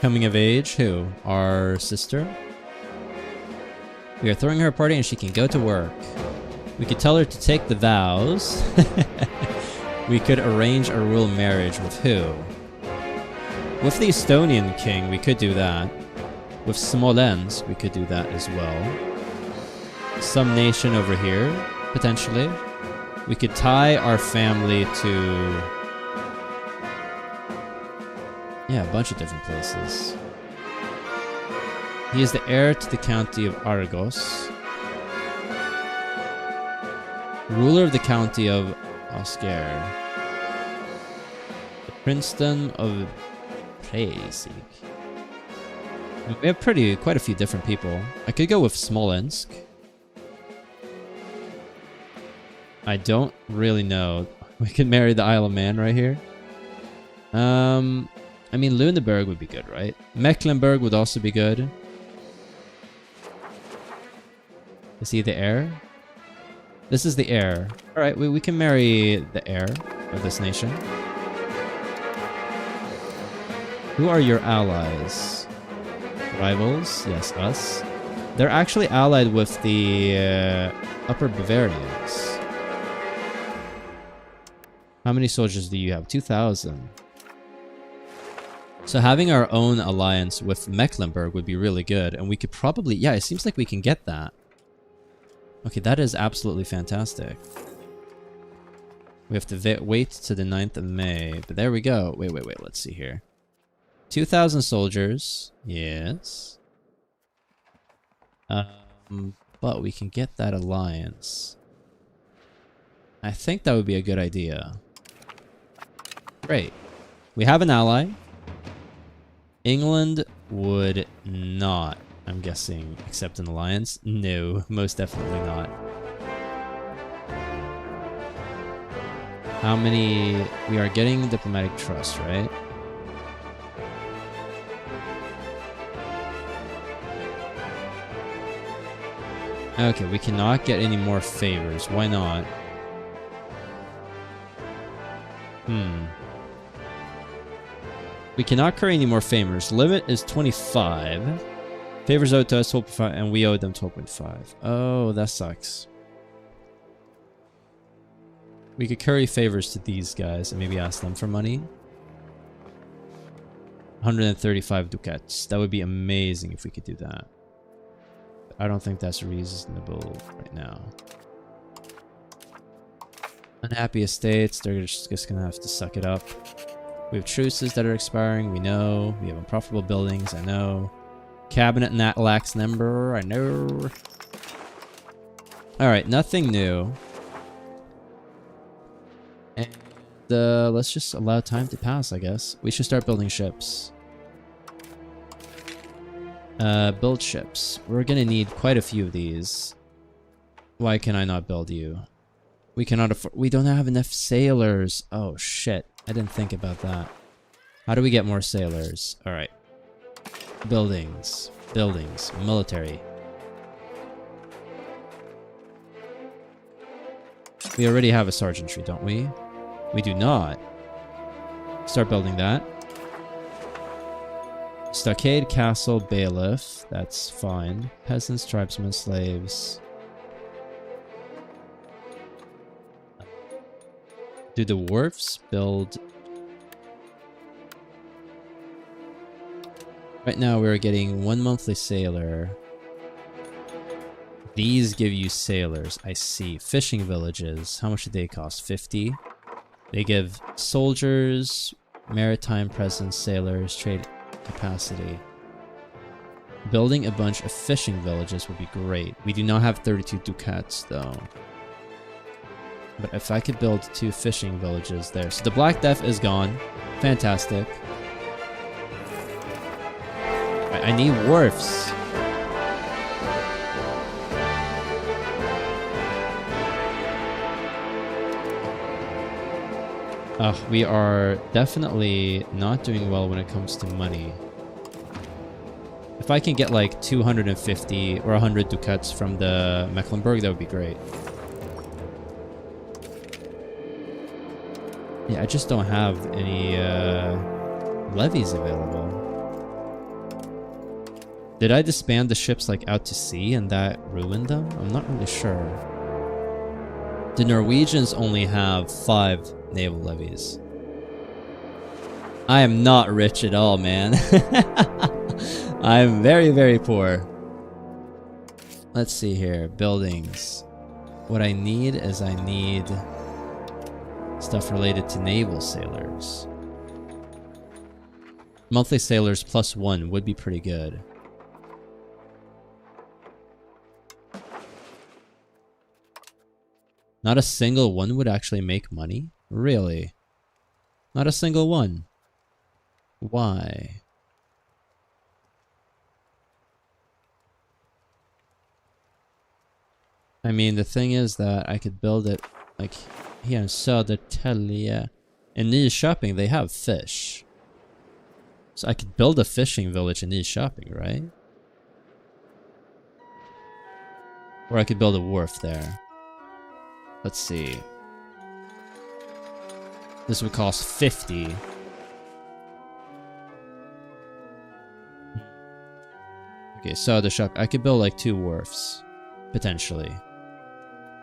Coming of age, who? Our sister? We are throwing her a party and she can go to work. We could tell her to take the vows. We could arrange a royal marriage with who? With the Estonian king, we could do that. With Smolensk, we could do that as well. Some nation over here, potentially. We could tie our family to... yeah, a bunch of different places. He is the heir to the county of Argos. Ruler of the county of Oscar. The princedom of Preisig. We have quite a few different people. I could go with Smolensk. I don't really know. We could marry the Isle of Man right here. I mean, Lüneburg would be good, right? Mecklenburg would also be good. Is he the heir? This is the heir. Alright, we can marry the heir of this nation. Who are your allies? Rivals? Yes, us. They're actually allied with the Upper Bavarians. How many soldiers do you have? 2,000. So having our own alliance with Mecklenburg would be really good. And we could probably... yeah, it seems like we can get that. Okay, that is absolutely fantastic. We have to wait to the 9th of May. But there we go. Wait. Let's see here. 2,000 soldiers. Yes. But we can get that alliance. I think that would be a good idea. Great. We have an ally. England would not, I'm guessing, accept an alliance. No, most definitely not. How many... we are getting diplomatic trust, right? Okay, we cannot get any more favors. Why not? We cannot curry any more favors. Limit is 25. Favors owed to us 12.5, and we owe them 12.5. Oh, that sucks. We could curry favors to these guys and maybe ask them for money. 135 ducats. That would be amazing if we could do that. But I don't think that's reasonable right now. Unhappy estates, they're just gonna have to suck it up. We have truces that are expiring, we know. We have unprofitable buildings, I know. Cabinet lacks number, I know. Alright, nothing new. And let's just allow time to pass, I guess. We should start building ships. Build ships. We're gonna need quite a few of these. Why can I not build you? We cannot afford... We don't have enough sailors. Oh, shit. I didn't think about that. How do we get more sailors? Alright. Buildings. Buildings. Military. We already have a sergeantry, don't we? We do not. Start building that. Stockade, castle, bailiff. That's fine. Peasants, tribesmen, slaves. Do the wharfs build... Right now we're getting 1 monthly sailor. These give you sailors. I see. Fishing villages. How much do they cost? 50. They give soldiers, maritime presence, sailors, trade capacity. Building a bunch of fishing villages would be great. We do not have 32 ducats though. But if I could build 2 fishing villages there. So the Black Death is gone. Fantastic. I need wharfs. We are definitely not doing well when it comes to money. If I can get like 250 or 100 ducats from the Mecklenburg, that would be great. Yeah, I just don't have any levies available. Did I disband the ships like out to sea and that ruined them? I'm not really sure. The Norwegians only have 5 naval levies. I am not rich at all, man. I'm very, very poor. Let's see here. Buildings. What I need is I need stuff related to naval sailors. Monthly sailors +1 would be pretty good. Not a single one would actually make money? Really? Not a single one. Why? I mean, the thing is that I could build it like here in Södertälje. In Nyköping, they have fish. So I could build a fishing village in Nyköping, right? Or I could build a wharf there. Let's see. This would cost 50. Okay, so the shop. I could build like 2 wharfs. Potentially.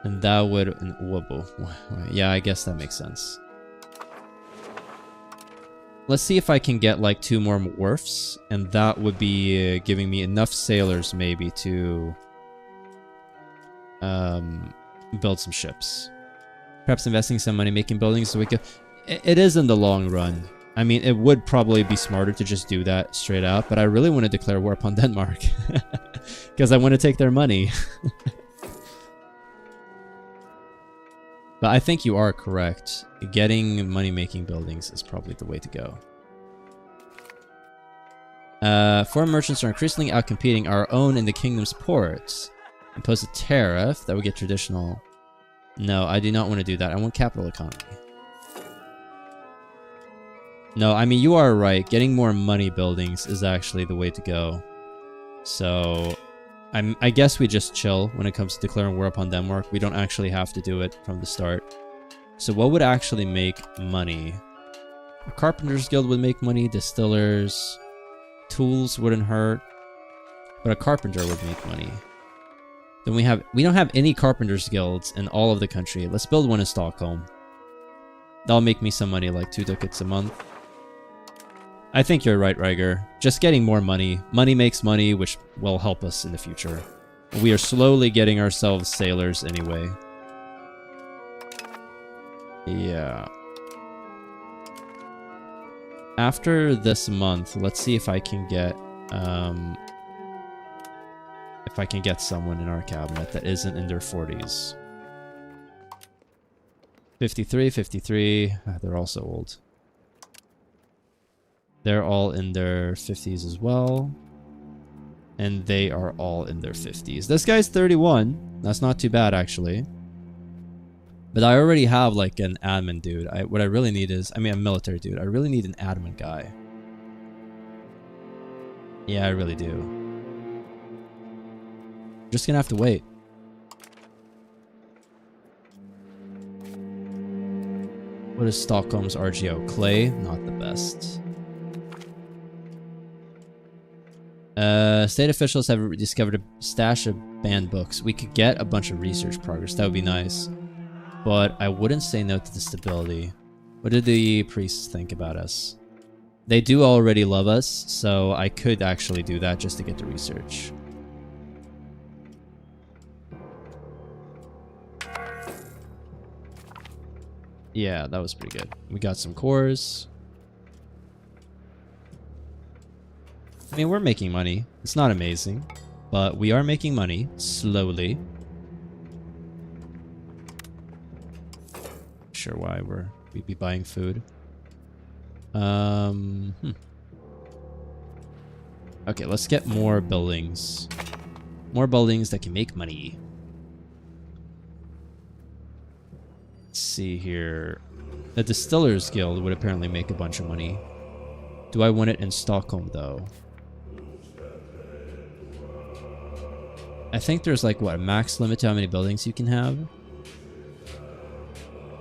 And that would... Yeah, I guess that makes sense. Let's see if I can get like 2 more wharfs. And that would be giving me enough sailors maybe to... build some ships. Perhaps investing some money making buildings so we could... It is in the long run. I mean, it would probably be smarter to just do that straight out, but I really want to declare war upon Denmark. Because I want to take their money. But I think you are correct. Getting money-making buildings is probably the way to go. Foreign merchants are increasingly outcompeting our own in the kingdom's ports. Impose a tariff that would get traditional... No, I do not want to do that. I want capital economy. No, I mean, you are right. Getting more money buildings is actually the way to go. So, I guess we just chill when it comes to declaring war upon Denmark. We don't actually have to do it from the start. So what would actually make money? A carpenter's guild would make money. Distillers. Tools wouldn't hurt. But a carpenter would make money. Then we don't have any carpenters guilds in all of the country. Let's build one in Stockholm. That'll make me some money, like 2 ducats a month. I think you're right, Riger. Just getting more money. Money makes money, which will help us in the future. We are slowly getting ourselves sailors anyway. Yeah. After this month, let's see if I can get someone in our cabinet that isn't in their 40s. 53, 53. They're all so old. They're all in their 50s as well. And they are all in their 50s. This guy's 31. That's not too bad, actually. But I already have, like, an admin dude. What I really need is... I mean, a military dude. I really need an admin guy. Yeah, I really do. Just gonna have to wait. What is Stockholm's RGO? Clay? Not the best. State officials have discovered a stash of banned books. We could get a bunch of research progress. That would be nice. But I wouldn't say no to the stability. What did the priests think about us? They do already love us, so I could actually do that just to get the research. Yeah, that was pretty good. We got some cores. I mean, we're making money. It's not amazing, but we are making money slowly. Sure why we'd be buying food. Okay, let's get more buildings. More buildings that can make money. Let's see here. The Distillers Guild would apparently make a bunch of money. Do I want it in Stockholm, though? I think there's like, what, a max limit to how many buildings you can have?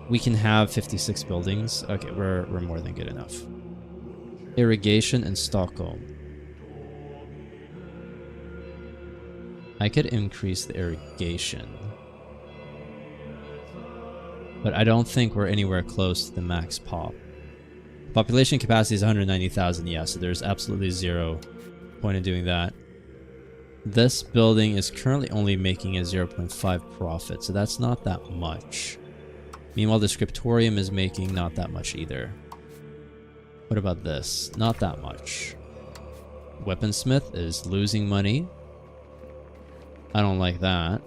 We can have 56 buildings. Okay, we're more than good enough. Irrigation in Stockholm. I could increase the irrigation. But I don't think we're anywhere close to the max pop. Population capacity is 190,000, yeah, so there's absolutely zero point in doing that. This building is currently only making a 0.5 profit, so that's not that much. Meanwhile, the scriptorium is making not that much either. What about this? Not that much. Weaponsmith is losing money. I don't like that.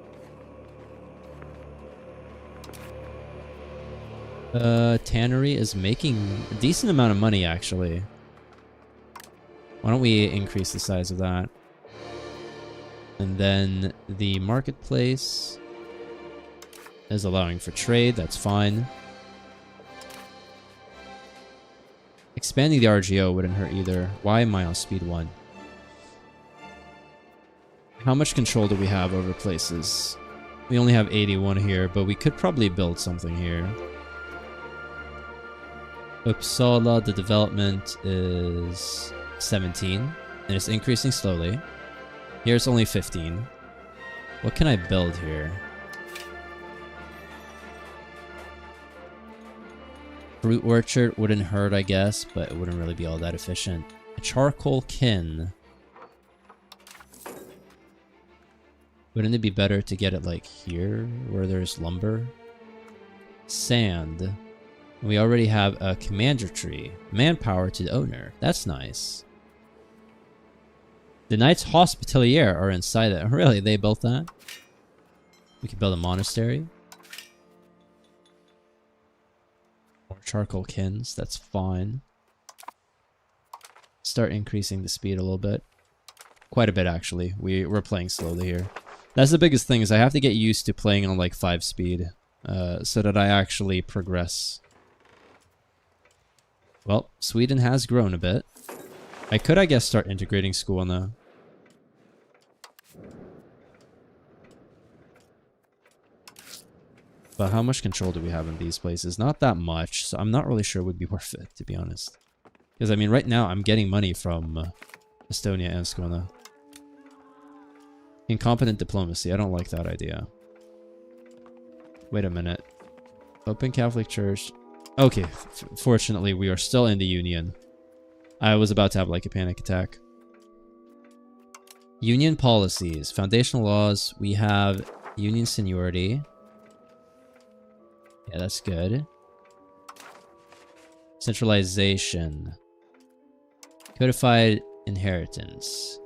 Tannery is making a decent amount of money, actually. Why don't we increase the size of that? And then the marketplace is allowing for trade. That's fine. Expanding the RGO wouldn't hurt either. Why am I on speed 1? How much control do we have over places? We only have 81 here, but we could probably build something here. Uppsala, the development is 17, and it's increasing slowly. Here it's only 15. What can I build here? Fruit orchard wouldn't hurt, I guess, but it wouldn't really be all that efficient. A charcoal kiln. Wouldn't it be better to get it like here, where there's lumber? Sand. We already have a commander tree. Manpower to the owner. That's nice. The Knights Hospitalier are inside it. Really? They built that? We could build a monastery. More charcoal kilns. That's fine. Start increasing the speed a little bit. Quite a bit, actually. We're playing slowly here. That's the biggest thing, is I have to get used to playing on like 5 speed. So that I actually progress. Well, Sweden has grown a bit. I could, I guess, start integrating school now. But how much control do we have in these places? Not that much, so I'm not really sure it would be worth it, to be honest. Because, I mean, right now, I'm getting money from Estonia and Skåne. Incompetent diplomacy. I don't like that idea. Wait a minute. Open Catholic Church. Okay, fortunately, we are still in the Union. I was about to have, like, a panic attack. Union policies. Foundational laws. We have Union seniority. Yeah, that's good. Centralization. Codified inheritance.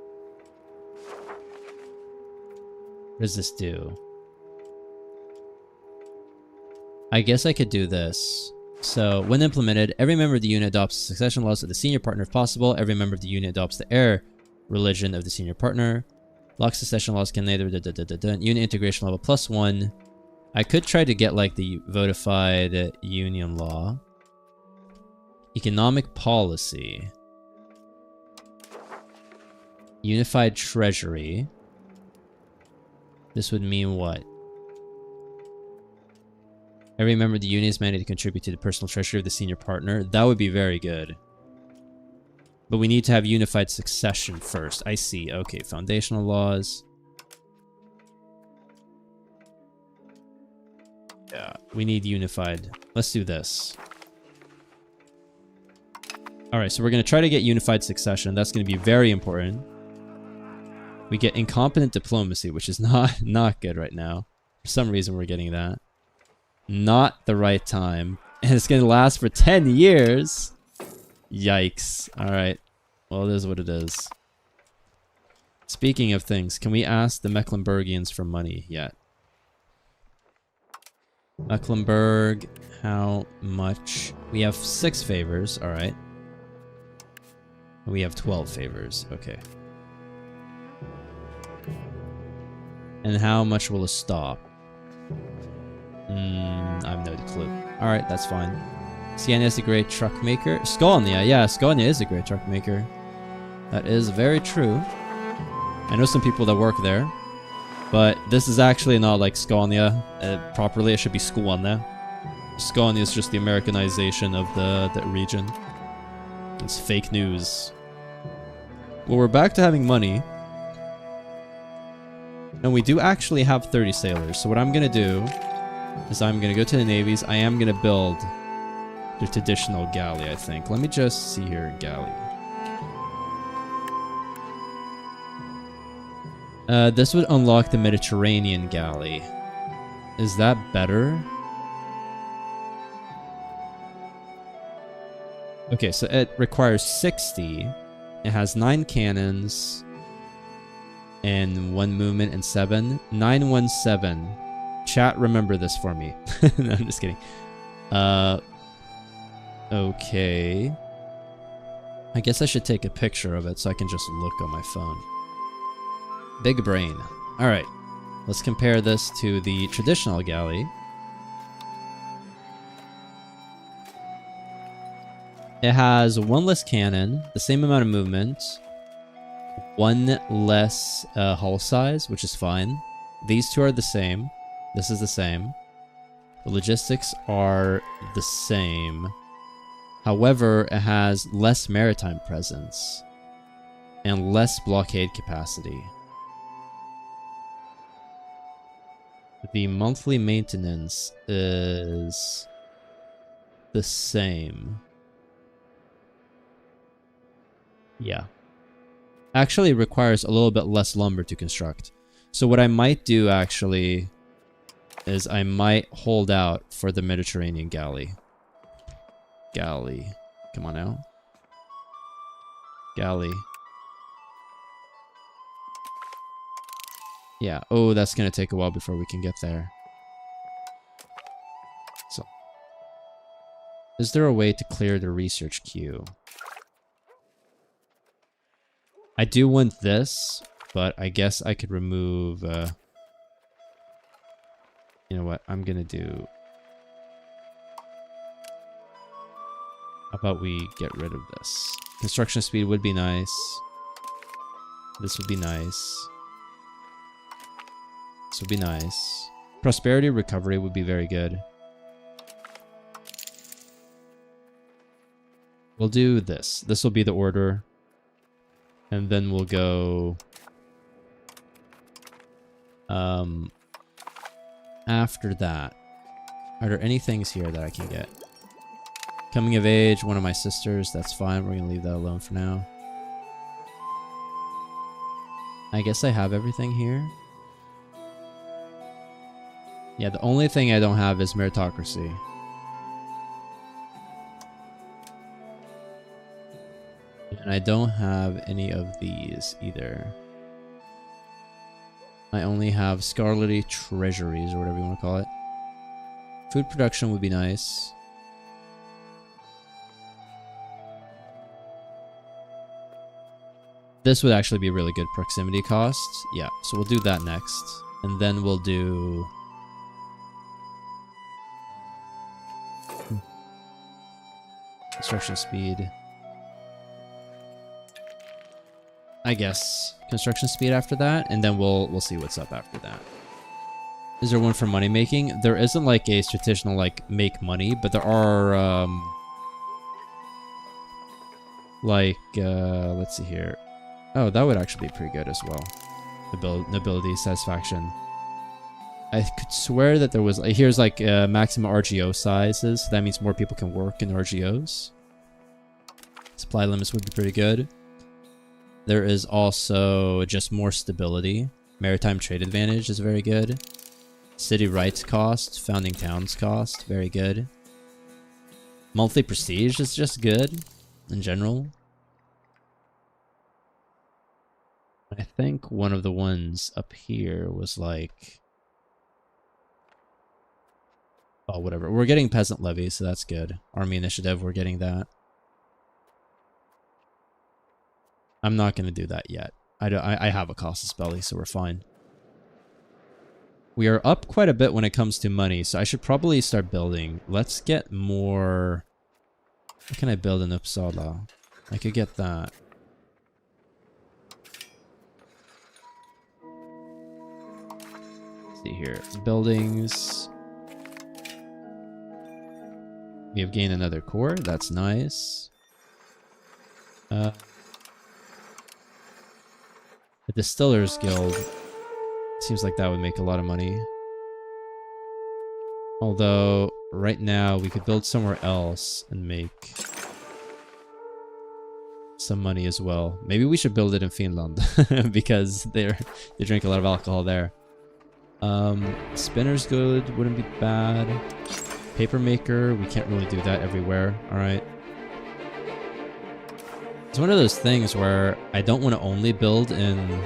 What does this do? I guess I could do this. So, when implemented, every member of the unit adopts the succession laws of the senior partner if possible. Every member of the unit adopts the heir religion of the senior partner. Block secession laws can neither... Union integration level +1. I could try to get like the votified union law. Economic policy. Unified treasury. This would mean what? Every member of the union is mandated to contribute to the personal treasury of the senior partner. That would be very good. But we need to have unified succession first. I see. Okay, foundational laws. Yeah, we need unified. Let's do this. Alright, so we're going to try to get unified succession. That's going to be very important. We get incompetent diplomacy, which is not good right now. For some reason, we're getting that. Not the right time. And it's going to last for 10 years. Yikes. Alright. Well, it is what it is. Speaking of things, can we ask the Mecklenburgians for money yet? Mecklenburg, how much? We have 6 favors. Alright. We have 12 favors. Okay. And how much will it stop? I have no clue. Alright, that's fine. Siena is a great truck maker. Scania, yeah, Scania is a great truck maker. That is very true. I know some people that work there. But this is actually not like Scania properly. It should be Scania. Scania is just the Americanization of the region. It's fake news. Well, we're back to having money. And we do actually have 30 sailors. So what I'm going to do is I'm going to go to the navies. I am going to build the traditional galley, I think. Let me just see here, galley. This would unlock the Mediterranean galley. Is that better? Okay, so it requires 60. It has 9 cannons. And 1 movement and 7. 917. Chat, remember this for me. No, I'm just kidding. Okay. I guess I should take a picture of it so I can just look on my phone. Big brain. Alright. Let's compare this to the traditional galley. It has 1 less cannon, the same amount of movement, 1 less hull size, which is fine. These two are the same. This is the same. The logistics are the same. However, it has less maritime presence and less blockade capacity. The monthly maintenance is the same. Yeah. Actually, it requires a little bit less lumber to construct. So what I might do, actually, is I might hold out for the Mediterranean galley. Galley. Come on now. Galley. Yeah. Oh, that's going to take a while before we can get there. So, is there a way to clear the research queue? I do want this, but I guess I could remove... you know what? I'm going to do... How about we get rid of this? Construction speed would be nice. This would be nice. This would be nice. Prosperity recovery would be very good. We'll do this. This will be the order. And then we'll go... after that. Are there any things here that I can get? Coming of age, one of my sisters. That's fine. We're going to leave that alone for now. I guess I have everything here. Yeah, the only thing I don't have is meritocracy. And I don't have any of these either. I only have Scarlety Treasuries, or whatever you want to call it. Food production would be nice. This would actually be a really good proximity cost. Yeah, so we'll do that next. And then we'll do... construction speed. I guess construction speed after that, and then we'll see what's up after that. Is there one for money making? There isn't like a traditional like make money, but there are let's see here. Oh, that would actually be pretty good as well. Nobility, satisfaction. I could swear that there was... here's like maximum RGO sizes. That means more people can work in RGOs. Supply limits would be pretty good. There is also just more stability. Maritime trade advantage is very good. City rights cost, founding towns cost, very good. Monthly prestige is just good in general. I think one of the ones up here was like... oh, whatever. We're getting peasant levy, so that's good. Army initiative, we're getting that. I'm not going to do that yet. I have a casus belli, so we're fine. We are up quite a bit when it comes to money, so I should probably start building. Let's get more... what can I build in Uppsala? I could get that. Let's see here. Buildings. We have gained another core. That's nice. The Distillers Guild. Seems like that would make a lot of money. Although, right now, we could build somewhere else and make some money as well. Maybe we should build it in Finland, because they drink a lot of alcohol there. Spinner's Guild wouldn't be bad. Paper maker, we can't really do that everywhere. Alright. It's one of those things where I don't want to only build in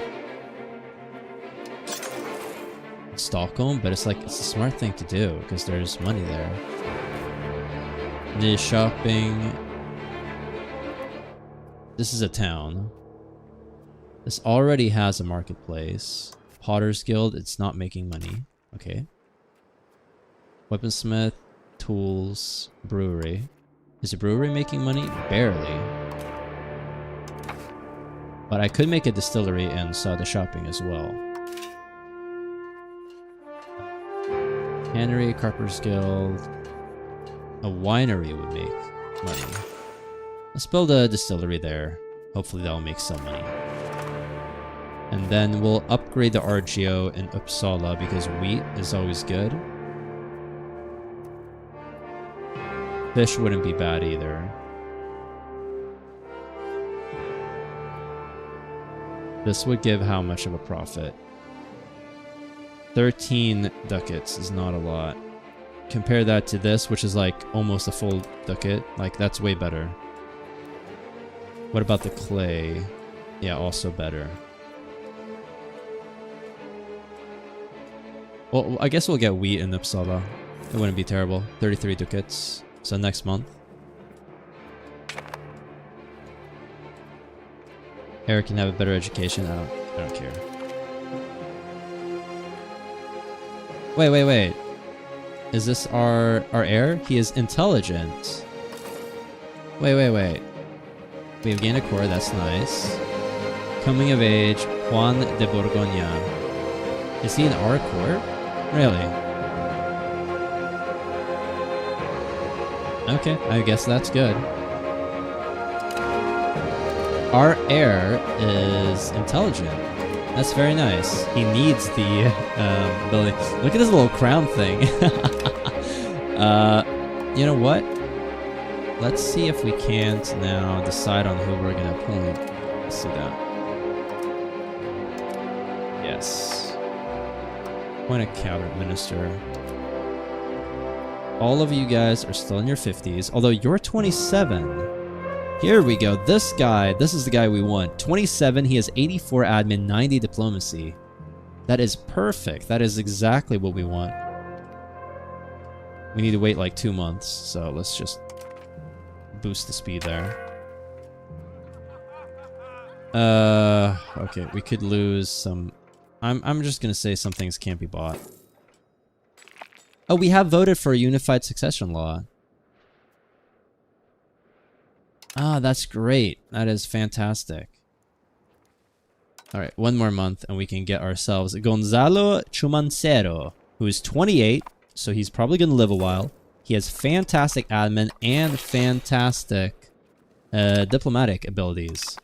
Stockholm, but it's like, it's a smart thing to do because there's money there. The shopping. This is a town. This already has a marketplace. Potter's Guild, it's not making money. Okay. Weaponsmith, tools, brewery. Is a brewery making money? Barely. But I could make a distillery and the shopping as well. Cannery, Carpenter's Guild. A winery would make money. Let's build a distillery there. Hopefully that'll make some money. And then we'll upgrade the RGO in Uppsala because wheat is always good. Fish wouldn't be bad either. This would give how much of a profit? 13 ducats is not a lot. Compare that to this, which is like almost a full ducat. Like, that's way better. What about the clay? Yeah, also better. Well, I guess we'll get wheat in Uppsala. It wouldn't be terrible. 33 ducats. So next month. Eric can have a better education. I don't care. Wait. Is this our heir? He is intelligent. Wait. We have gained a core, that's nice. Coming of age, Juan de Borgoña. Is he in our court? Really? Okay, I guess that's good. Our heir is intelligent. That's very nice. He needs the ability. Look at this little crown thing. You know what? Let's see if we can't now decide on who we're gonna appoint. Let's do that. Yes. Appoint a cabinet minister. All of you guys are still in your 50s, although you're 27. Here we go. This guy, this is the guy we want. 27, he has 84 admin, 90 diplomacy. That is perfect. That is exactly what we want. We need to wait like 2 months, so let's just boost the speed there. Okay, we could lose some... I'm just gonna say some things can't be bought. Oh, we have voted for a unified succession law. Ah, that's great. That is fantastic. Alright, one more month and we can get ourselves Gonzalo Chumancero, who is 28, so he's probably gonna live a while. He has fantastic admin and fantastic diplomatic abilities.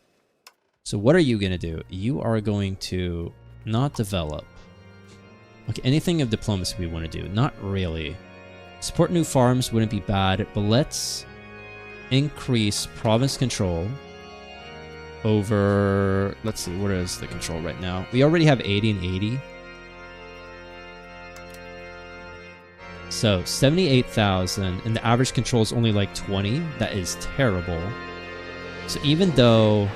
So what are you gonna do? You are going to not develop. Okay, anything of diplomacy we want to do? Not really. Support new farms wouldn't be bad, but let's increase province control over... Let's see, what is the control right now? We already have 80 and 80. So, 78,000, and the average control is only like 20. That is terrible. So even though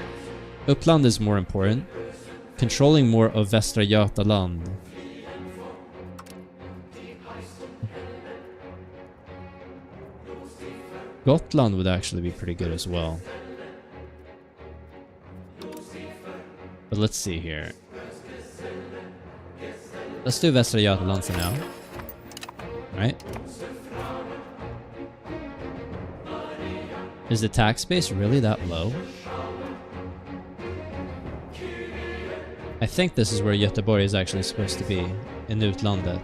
Uppland is more important, controlling more of Västra Götaland. Gotland would actually be pretty good as well. But let's see here. Let's do Västra Götaland for now. Right? Is the tax base really that low? I think this is where Göteborg is actually supposed to be, in Utlandet.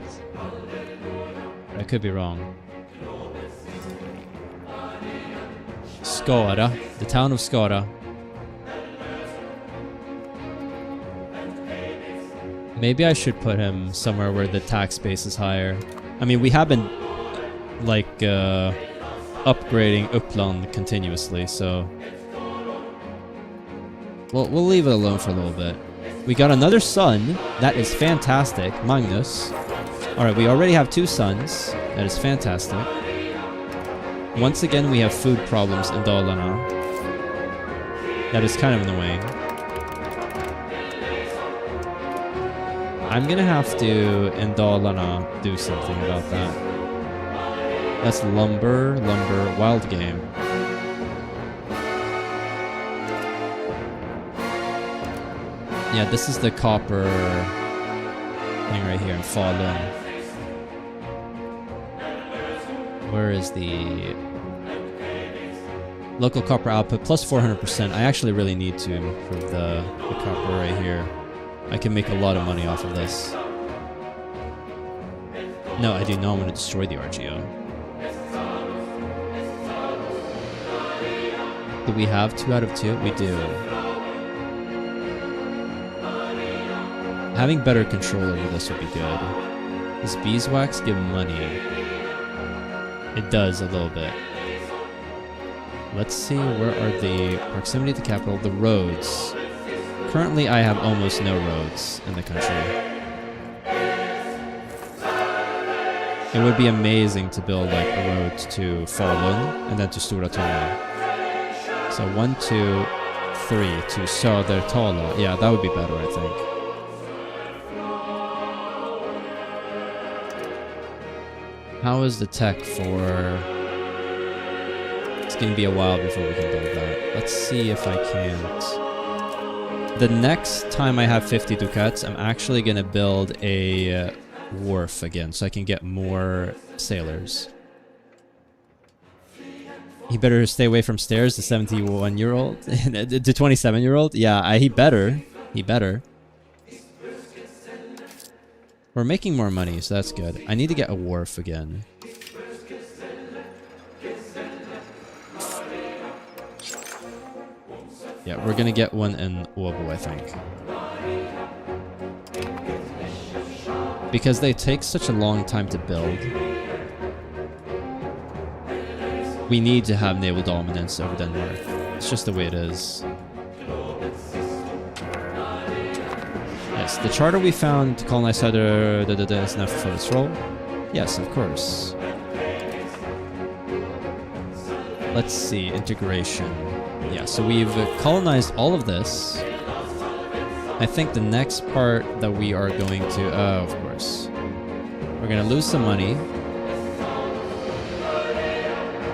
I could be wrong. Skara, the town of Skara. Maybe I should put him somewhere where the tax base is higher. I mean, we have been, like, upgrading Uppland continuously, so... We'll leave it alone for a little bit. We got another son. That is fantastic. Magnus. Alright, we already have 2 sons. That is fantastic. Once again, we have food problems in Dalarna. That is kind of annoying. I'm gonna have to, in Dalarna, do something about that. That's lumber, wild game. Yeah, this is the copper thing right here in Falun. Where is the local copper output? Plus 400%. I actually really need to improve the copper right here. I can make a lot of money off of this. No, I do not want to destroy the RGO. Do we have 2 out of 2? We do. Having better control over this would be good. Does beeswax give money? It does a little bit. Let's see, where are the proximity to the capital? The roads. Currently, I have almost no roads in the country. It would be amazing to build like a road to Falun and then to Stora Tala. So 1, 2, 3 to Södertala. Yeah, that would be better, I think. How is the tech for... It's gonna be a while before we can build that. Let's see if I can't... The next time I have 50 ducats, I'm actually gonna build a wharf again, so I can get more sailors. He better stay away from stairs, the 71-year-old? The 27-year-old? Yeah, he better. He better. We're making more money, so that's good. I need to get a wharf again. Yeah, we're gonna get one in Åbo, I think. Because they take such a long time to build. We need to have naval dominance over Denmark. It's just the way it is. Yes, the charter we found to colonize Söder is enough for this role. Yes, of course. Let's see, integration. Yeah, so we've colonized all of this. I think the next part that we are going to... of course. We're gonna lose some money.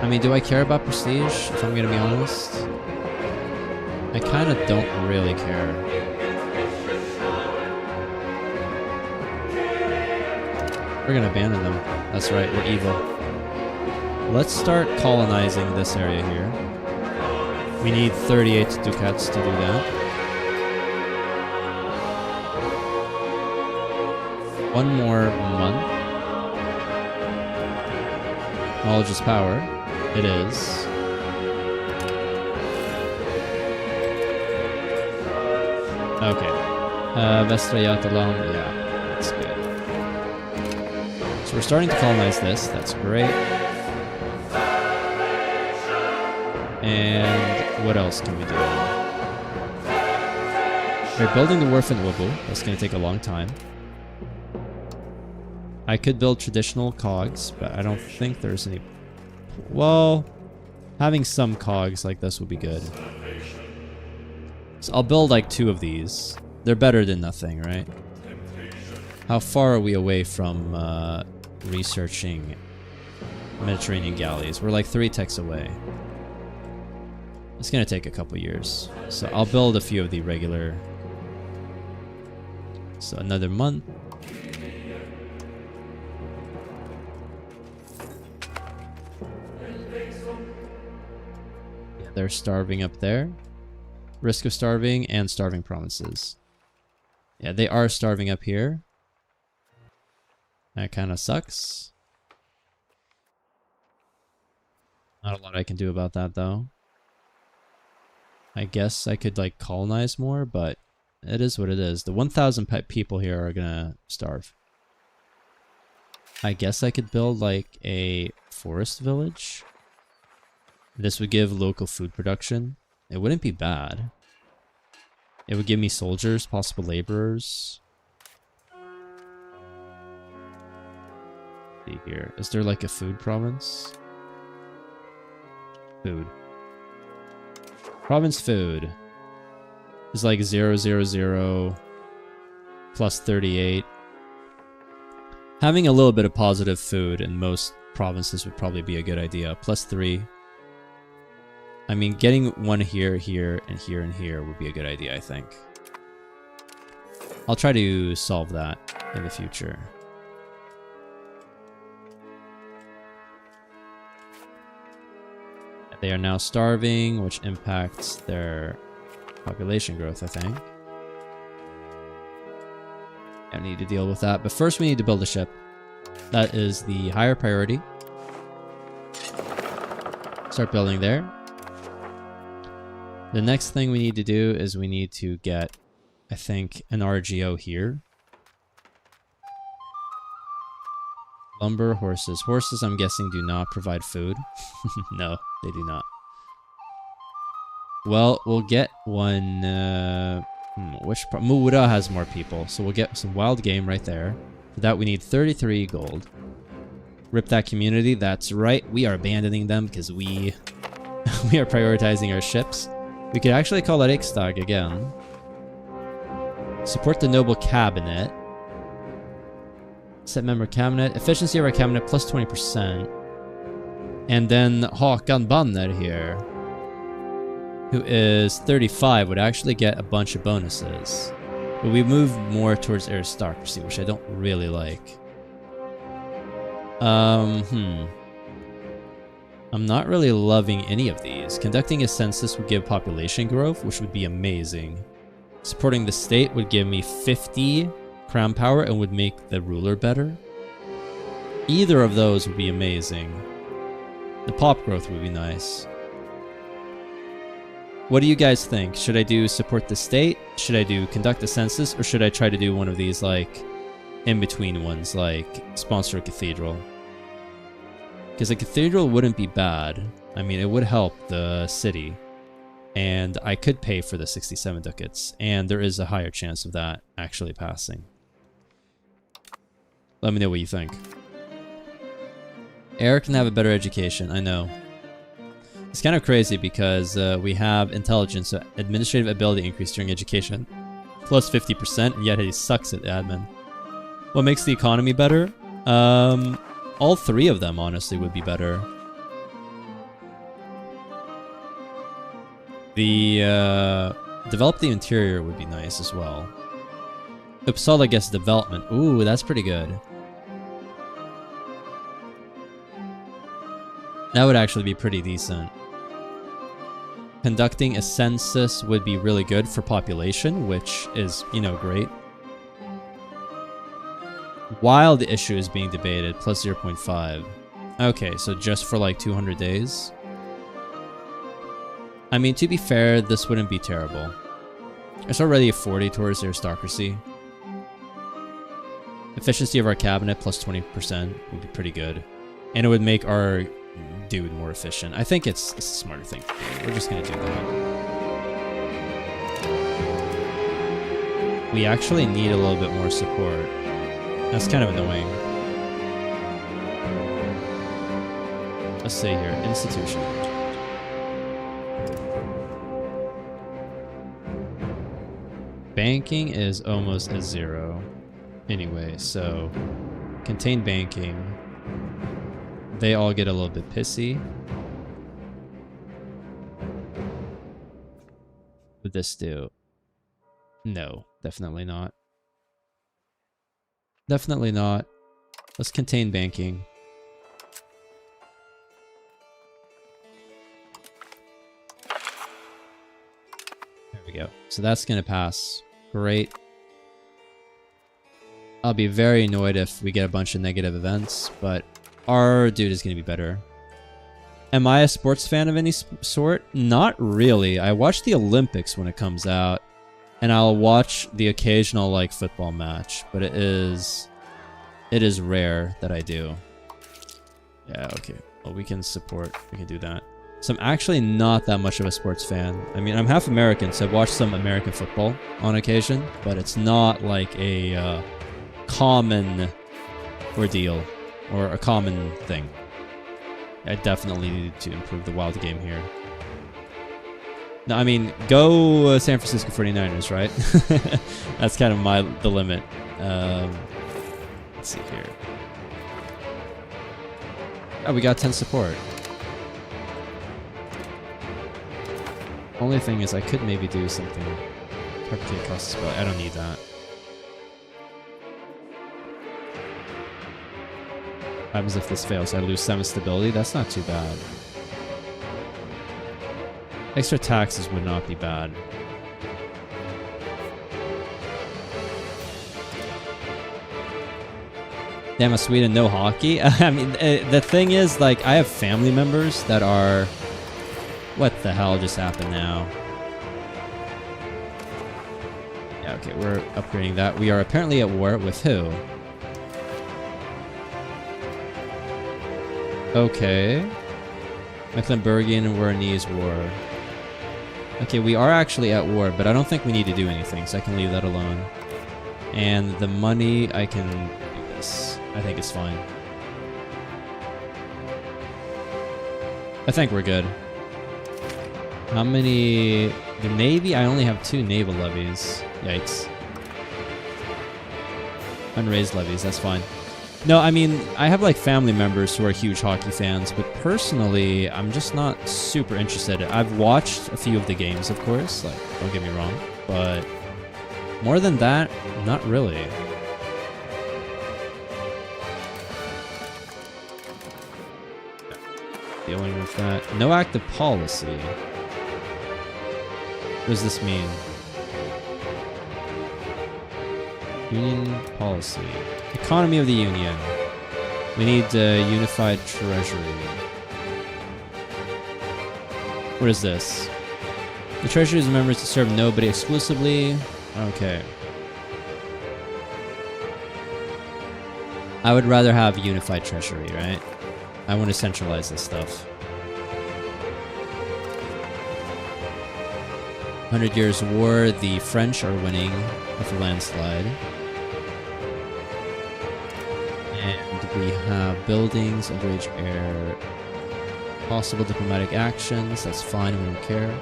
I mean, do I care about prestige, if I'm gonna be honest? I kind of don't really care. We're gonna abandon them. That's right, we're evil. Let's start colonizing this area here. We need 38 ducats to do that. One more month. Knowledge is power. It is. Okay. Västra yeah, that's good. So we're starting to colonize this. That's great. And what else can we do? We're building the wharf in Wubu. That's going to take a long time. I could build traditional cogs, but I don't think there's any... Well, having some cogs like this would be good. So I'll build like 2 of these. They're better than nothing, right? How far are we away from researching Mediterranean galleys? We're like 3 techs away. It's gonna take a couple years. So I'll build a few of the regular. So another month. Yeah, they're starving up there. Risk of starving and starving provinces. Yeah, they are starving up here. That kind of sucks. Not a lot I can do about that though. I guess I could like colonize more, but it is what it is. The 1,000 people here are gonna starve. I guess I could build like a forest village. This would give local food production. It wouldn't be bad. It would give me soldiers, possible laborers. Let's see here. Is there like a food province? Food. Province food is like 000 plus 38. Having a little bit of positive food in most provinces would probably be a good idea. Plus 3. I mean, getting one here, here, and here, and here would be a good idea, I think. I'll try to solve that in the future. They are now starving, which impacts their population growth, I think. I need to deal with that, but first we need to build a ship. That is the higher priority. Start building there. The next thing we need to do is we need to get, I think, an RGO here. Lumber, horses. Horses, I'm guessing, do not provide food. No, they do not. Well, we'll get one... Muura has more people, so we'll get some wild game right there. For that, we need 33 gold. Rip that community. That's right. We are abandoning them because we are prioritizing our ships. We could actually call that Riksdag again. Support the noble cabinet. Set member cabinet. Efficiency of our cabinet plus 20%. And then Hakan Banner here, who is 35, would actually get a bunch of bonuses. But we move more towards aristocracy, which I don't really like. I'm not really loving any of these. Conducting a census would give population growth, which would be amazing. Supporting the state would give me 50 crown power and would make the ruler better. Either of those would be amazing. The pop growth would be nice. What do you guys think? Should I do support the state? Should I do conduct a census? Or should I try to do one of these like in-between ones, like sponsor a cathedral? Because a cathedral wouldn't be bad. I mean, it would help the city. And I could pay for the 67 ducats. And there is a higher chance of that actually passing. Let me know what you think. Eric can have a better education, I know. It's kind of crazy because we have intelligence, so administrative ability increase during education. Plus 50%, and yet he sucks at admin. What makes the economy better? All 3 of them, honestly, would be better. The develop the interior would be nice as well. Uppsala gets development. Ooh, that's pretty good. That would actually be pretty decent. Conducting a census would be really good for population, which is, you know, great. While the issue is being debated, plus 0.5. Okay, so just for like 200 days. I mean, to be fair, this wouldn't be terrible. It's already a 40 towards aristocracy. Efficiency of our cabinet plus 20% would be pretty good. And it would make our dude more efficient. I think it's a smarter thing to do. We're just gonna do that. We actually need a little bit more support. That's kind of annoying. Let's see here. Institution. Banking is almost a 0. Anyway, so contain banking. They all get a little bit pissy. What would this do? No, definitely not. Definitely not. Let's contain banking. There we go. So that's gonna pass. Great. I'll be very annoyed if we get a bunch of negative events, but our dude is going to be better. Am I a sports fan of any sort? Not really. I watch the Olympics when it comes out, and I'll watch the occasional like football match, but it is rare that I do. Yeah, okay. Well, we can support. We can do that. So I'm actually not that much of a sports fan. I mean, I'm half American, so I've watched some American football on occasion, but it's not like a common ordeal or a common thing. I definitely need to improve the wild game here. No, I mean, go San Francisco 49ers, right? That's kind of the limit. Let's see here. Oh, we got 10 support. Only thing is I could maybe do something. Perpetuate cost spell. I don't need that. What happens if this fails? I lose 7 stability? That's not too bad. Extra taxes would not be bad. Damn, Sweden, no hockey? I mean, the thing is, like, I have family members that are... What the hell just happened now? Yeah, okay, we're upgrading that. We are apparently at war with who? Okay. Mecklenburgian and Wernese war. Okay, we are actually at war, but I don't think we need to do anything, so I can leave that alone. And the money, I can do this. I think it's fine. I think we're good. How many... The Navy? I only have 2 naval levies. Yikes. Unraised levies, that's fine. No, I mean, I have like family members who are huge hockey fans, but personally, I'm just not super interested. I've watched a few of the games, of course, like, don't get me wrong, but more than that, not really. Dealing with that. No active policy. What does this mean? Union policy. Economy of the Union. We need a unified treasury. What is this? The treasury is members to serve nobody exclusively. Okay. I would rather have unified treasury, right? I want to centralize this stuff. 100 Years' War. The French are winning with a landslide. And we have buildings, underage air, possible diplomatic actions, that's fine, we don't care.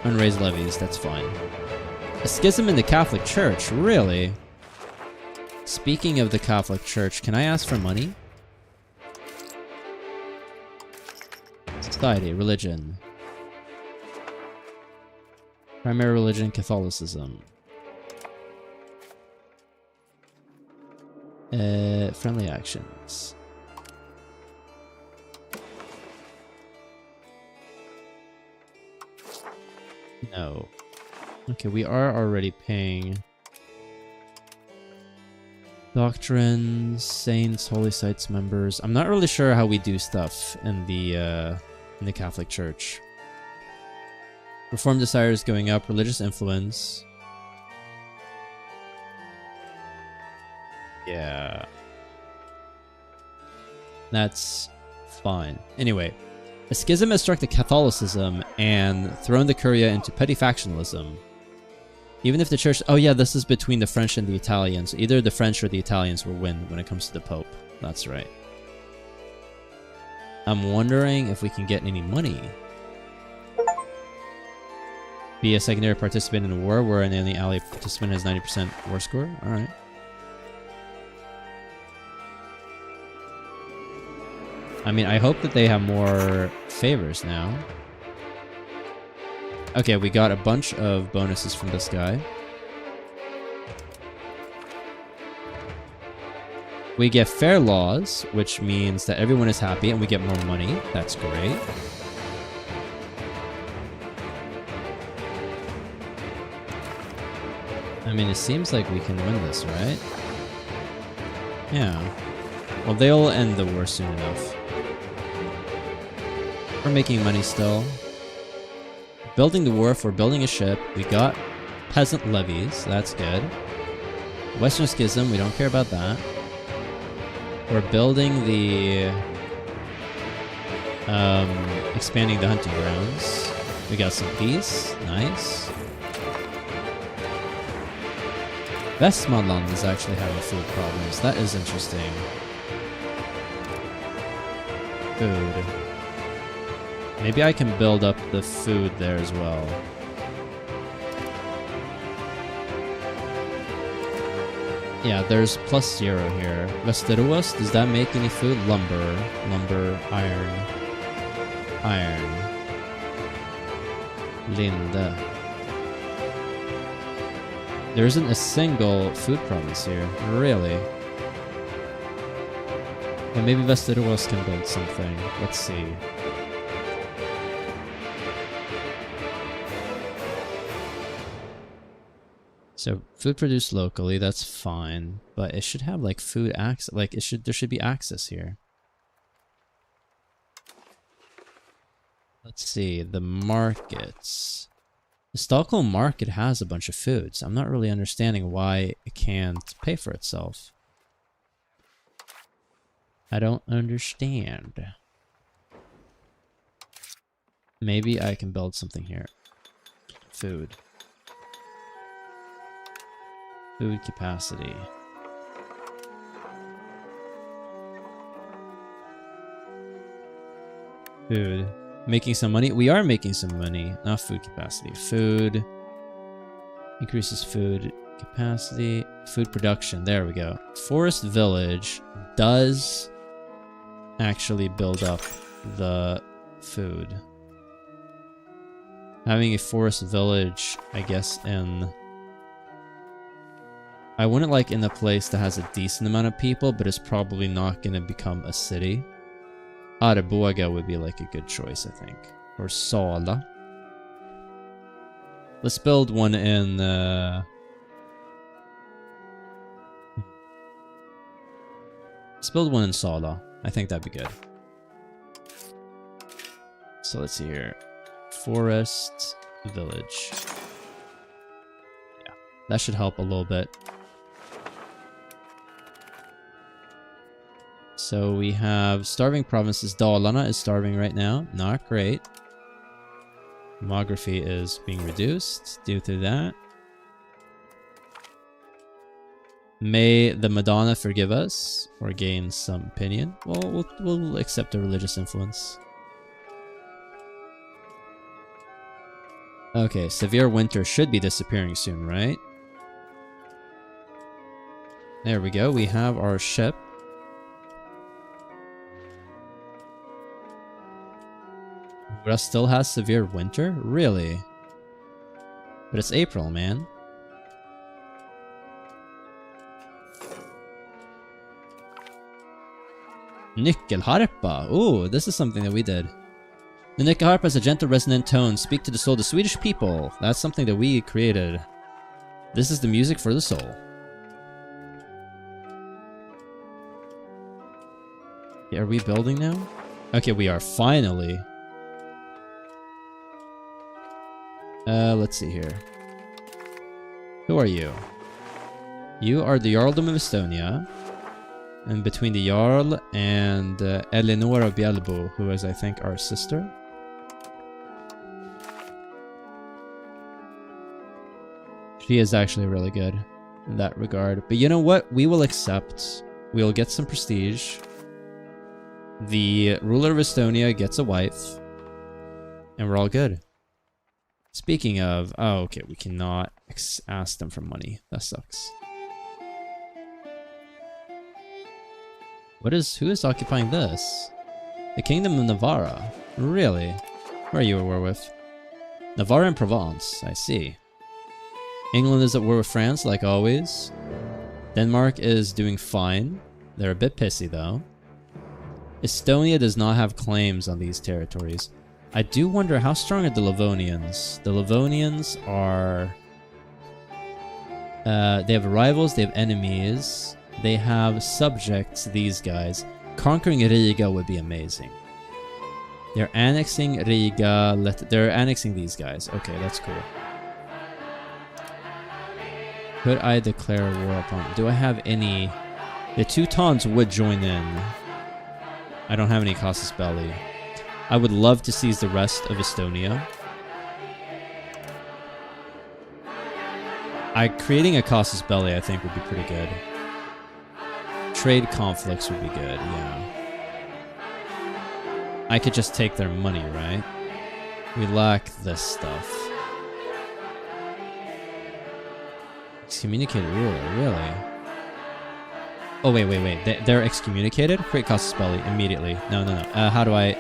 Unraised levies, that's fine. A schism in the Catholic Church, really? Speaking of the Catholic Church, can I ask for money? Society, religion. Primary religion, Catholicism. Friendly actions. No. Okay, we are already paying. Doctrines, saints, holy sites members. I'm not really sure how we do stuff in the Catholic Church. Reform desires going up, religious influence. Yeah. That's fine. Anyway, a schism has struck the Catholicism and thrown the Curia into petty factionalism. Even if the church... Oh yeah, this is between the French and the Italians. Either the French or the Italians will win when it comes to the Pope. That's right. I'm wondering if we can get any money. Be a secondary participant in a war where an alien ally participant has 90% war score? Alright. I mean, I hope that they have more favors now. Okay, we got a bunch of bonuses from this guy. We get fair laws, which means that everyone is happy and we get more money. That's great. I mean, it seems like we can win this, right? Yeah. Well, they'll end the war soon enough. We're making money still. Building the wharf, we're building a ship. We got peasant levies, that's good. Western Schism, we don't care about that. We're building the... expanding the hunting grounds. We got some peace, nice. Westmanland is actually having food problems, that is interesting. Food. Maybe I can build up the food there as well. Yeah, there's +0 here. Westeros, does that make any food? Lumber, iron. Linde. There isn't a single food province here, really. And maybe Westeros can build something. Let's see. So food produced locally, that's fine, but it should have like food access. Like there should be access here. Let's see the markets. The Stockholm market has a bunch of foods. I'm not really understanding why it can't pay for itself. I don't understand. Maybe I can build something here. Food. Food capacity. Food. Making some money? We are making some money. Not food capacity. Food. Increases food capacity. Food production. There we go. Forest Village does actually build up the food. Having a forest village, I guess, in... I wouldn't like in a place that has a decent amount of people, but it's probably not going to become a city. Arboga would be like a good choice, I think. Or Sala. Let's build one in... Let's build one in Sala. I think that'd be good. So let's see here. Forest village. Yeah, that should help a little bit. So we have starving provinces. Dalarna is starving right now. Not great. Demography is being reduced due to that. May the Madonna forgive us or gain some opinion. Well, we'll accept a religious influence. Okay, severe winter should be disappearing soon, right? There we go. We have our ship. Russia still has severe winter? Really? But it's April, man. Nyckelharpa. Ooh, this is something that we did. The nyckelharpa is a gentle resonant tone. Speak to the soul of the Swedish people. That's something that we created. This is the music for the soul. Yeah, are we building now? Okay, we are finally. Let's see here. Who are you? You are the Jarldom of Estonia. And between the Jarl and Eleonora Bjelbo, who is, I think, our sister. She is actually really good in that regard. But you know what? We will accept. We'll get some prestige. The ruler of Estonia gets a wife. And we're all good. Speaking of... Oh, okay. We cannot ask them for money. That sucks. Who is occupying this? The Kingdom of Navarra. Really? Where are you at war with? Navarre and Provence. I see. England is at war with France, like always. Denmark is doing fine. They're a bit pissy, though. Estonia does not have claims on these territories. I do wonder, how strong are the Livonians? The Livonians are... they have rivals, they have enemies. They have subjects, these guys. Conquering Riga would be amazing. They're annexing Riga. They're annexing these guys. Okay, that's cool. Could I declare war upon them? Do I have any... The Teutons would join in. I don't have any casus belli. I would love to seize the rest of Estonia. Creating a casus belli, I think, would be pretty good. Trade conflicts would be good, yeah. I could just take their money, right? We lack this stuff. Excommunicated ruler, really? Oh, wait. They're excommunicated? Create casus belli immediately. No. How do I...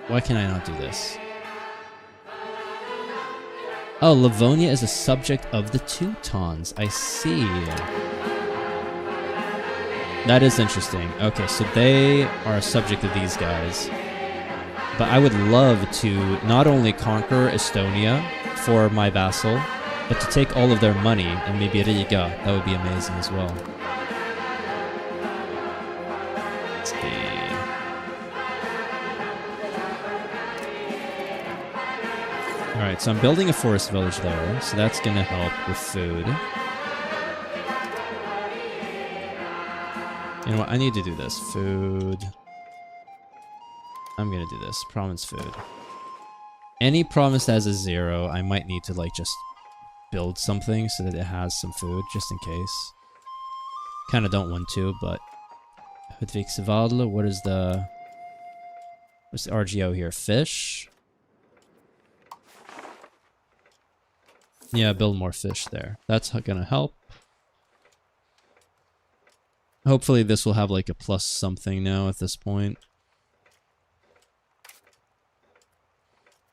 why can I not do this? Oh, Livonia is a subject of the Teutons. I see. That is interesting. Okay, so they are a subject of these guys. But I would love to not only conquer Estonia for my vassal, but to take all of their money and maybe Riga. That would be amazing as well. Let's see. Alright, so I'm building a forest village there, so that's gonna help with food. You know what, I need to do this. Food. I'm gonna do this. Province food. Any province that has a 0, I might need to, like, just build something so that it has some food, just in case. Kinda don't want to, but... Hudviksvadl, what's the RGO here? Fish? Yeah, build more fish there. That's gonna help. Hopefully this will have like a plus something now at this point.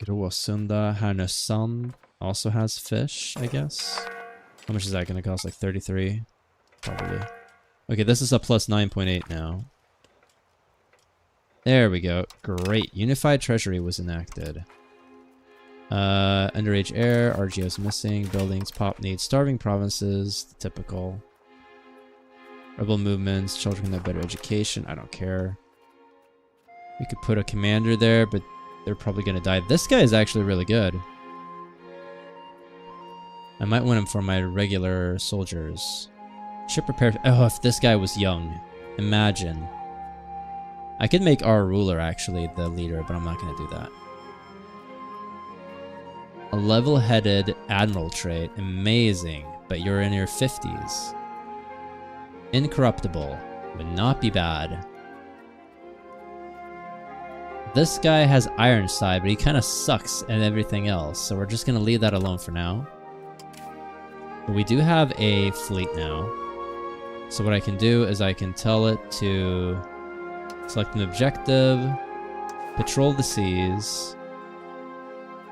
Gråsunda, Härnösand also has fish, I guess. How much is that gonna cost? Like 33? Probably. Okay, this is a plus 9.8 now. There we go. Great. Unified Treasury was enacted. Underage heir, RGO's missing, buildings, pop needs, starving provinces, the typical. Rebel movements, children can have better education, I don't care. We could put a commander there, but they're probably gonna die. This guy is actually really good. I might want him for my regular soldiers. Ship prepared. Oh, if this guy was young. Imagine. I could make our ruler actually the leader, but I'm not gonna do that. A level-headed admiral trait. Amazing. But you're in your 50s. Incorruptible. Would not be bad. This guy has Ironside, but he kind of sucks at everything else. So we're just going to leave that alone for now. But we do have a fleet now. So what I can do is I can tell it to select an objective. Patrol the seas.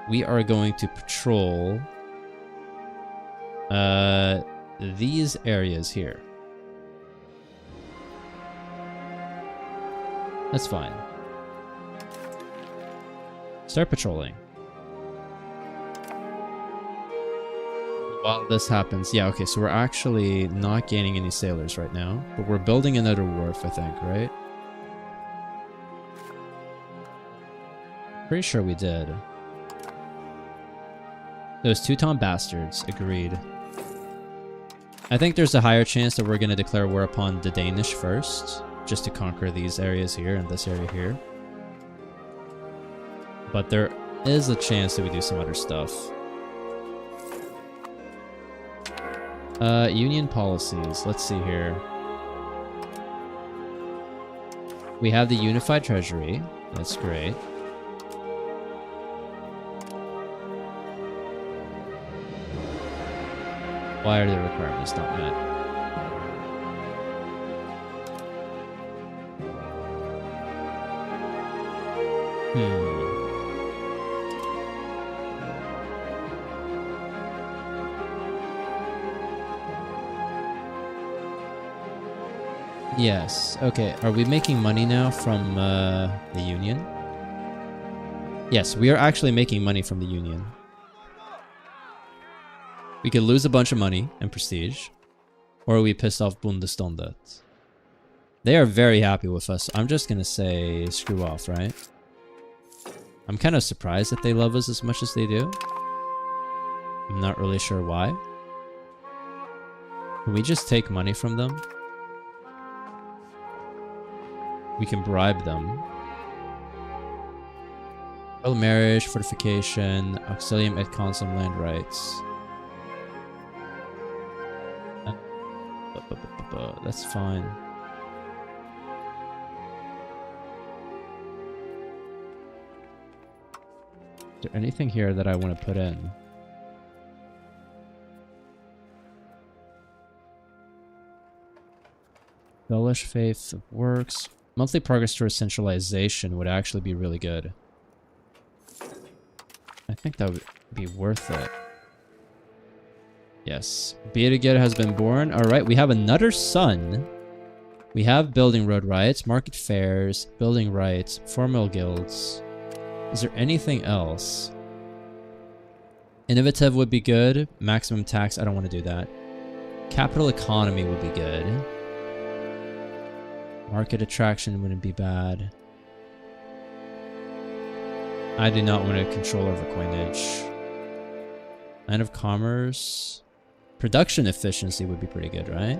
we are going to patrol these areas here. That's fine. Start patrolling. While this happens, yeah, okay, so we're actually not gaining any sailors right now, but we're building another wharf, I think, right? Pretty sure we did. Those Teuton bastards, agreed. I think there's a higher chance that we're going to declare war upon the Danish first, just to conquer these areas here and this area here. But there is a chance that we do some other stuff. Union policies. Let's see here. We have the unified treasury. That's great. Why are the requirements not met? Yes. Okay. Are we making money now from the Union? Yes, we are actually making money from the Union. We could lose a bunch of money and prestige, or we piss off Bundesståndet. They are very happy with us. I'm just gonna say screw off, right? I'm kind of surprised that they love us as much as they do. I'm not really sure why. Can we just take money from them? We can bribe them. Royal marriage, fortification, auxilium et consum land rights. That's fine. Is there anything here that I want to put in? Dullish faith of works. Monthly progress towards centralization would actually be really good. I think that would be worth it. Yes. Beatiged has been born. Alright, we have another son. We have building road rights, market fairs, building rights, formal guilds. Is there anything else? Innovative would be good. Maximum tax, I don't want to do that. Capital economy would be good. Market attraction wouldn't be bad. I do not want to control over coinage. Land of commerce. Production efficiency would be pretty good, right?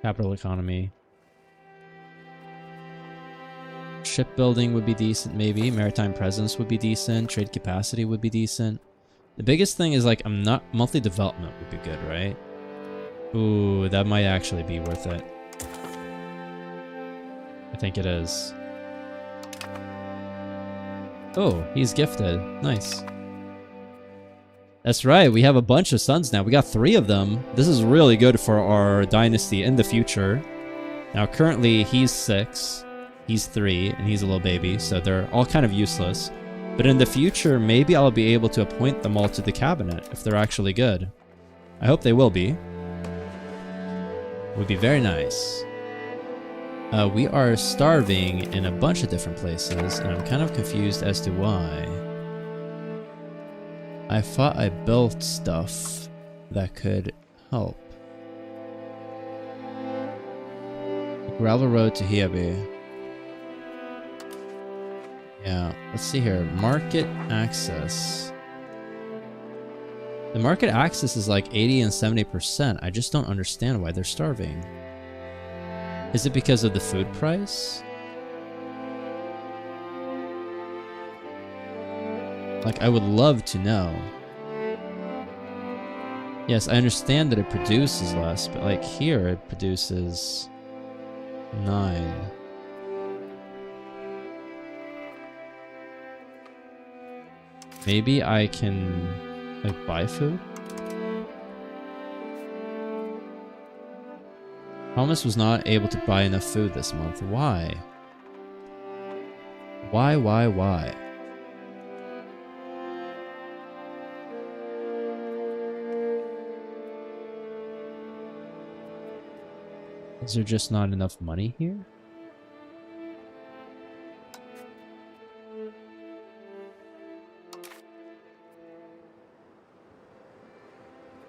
Capital economy. Shipbuilding would be decent, maybe. Maritime presence would be decent. Trade capacity would be decent. The biggest thing is, like, monthly development would be good, right? Ooh, that might actually be worth it. I think it is. Oh, he's gifted. Nice. That's right, we have a bunch of sons now. We got 3 of them. This is really good for our dynasty in the future. Now, currently, he's 6, he's 3, and he's a little baby, so they're all kind of useless. But in the future, maybe I'll be able to appoint them all to the cabinet, if they're actually good. I hope they will be. It would be very nice. We are starving in a bunch of different places, and I'm kind of confused as to why. I thought I built stuff that could help. Gravel road to Hiabi. Yeah, let's see here. Market access. The market access is like 80 and 70%. I just don't understand why they're starving. Is it because of the food price? Like, I would love to know. Yes, I understand that it produces less, but like here it produces 9. Maybe I can, like, buy food? Thomas was not able to buy enough food this month. Why? Why? Is there just not enough money here?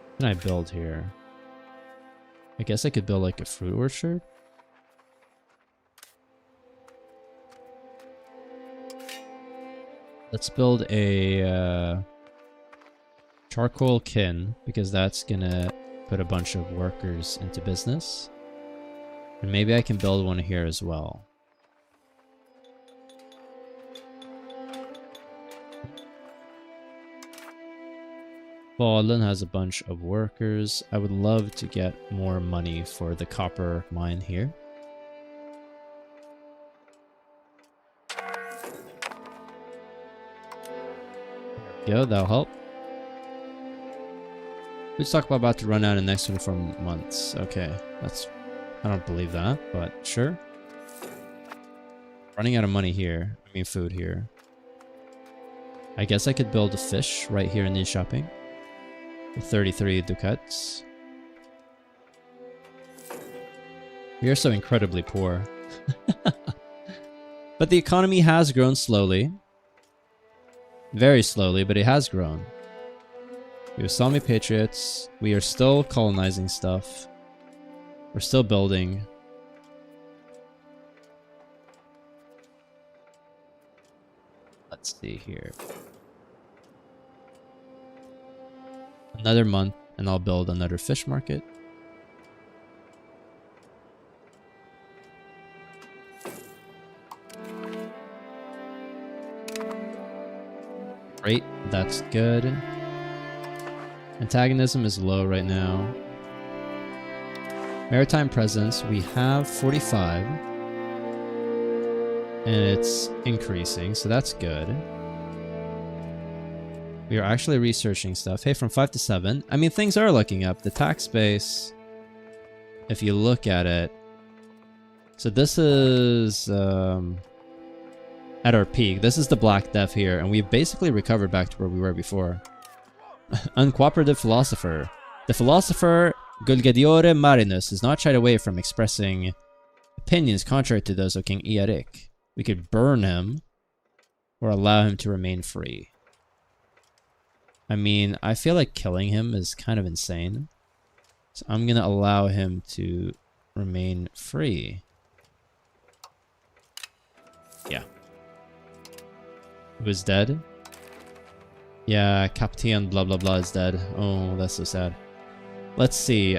What can I build here? I guess I could build like a fruit orchard. Let's build a charcoal kiln, because that's gonna put a bunch of workers into business. And maybe I can build one here as well. Fallen has a bunch of workers. I would love to get more money for the copper mine here. Yo, that'll help. Let's talk about to run out in the next 24 months. Okay, that's... I don't believe that, but sure. Running out of money here. I mean food here. I guess I could build a fish right here in the shopping. For 33 ducats. We are so incredibly poor. But the economy has grown slowly. Very slowly, but it has grown. We have Sami Patriots. We are still colonizing stuff. We're still building. Let's see here. Another month and I'll build another fish market. Great, that's good. Antagonism is low right now. Maritime presence, we have 45. And it's increasing, so that's good. We are actually researching stuff. Hey, from 5 to 7. I mean, things are looking up. The tax base, if you look at it. So this is at our peak. This is the Black Death here, and we've basically recovered back to where we were before. Uncooperative philosopher. The philosopher Gulgadiore Marinus has not shied away from expressing opinions contrary to those of King Earic. We could burn him or allow him to remain free. I mean, I feel like killing him is kind of insane. So I'm going to allow him to remain free. Yeah. He was dead? Yeah, Captain blah blah blah is dead. Oh, that's so sad. Let's see.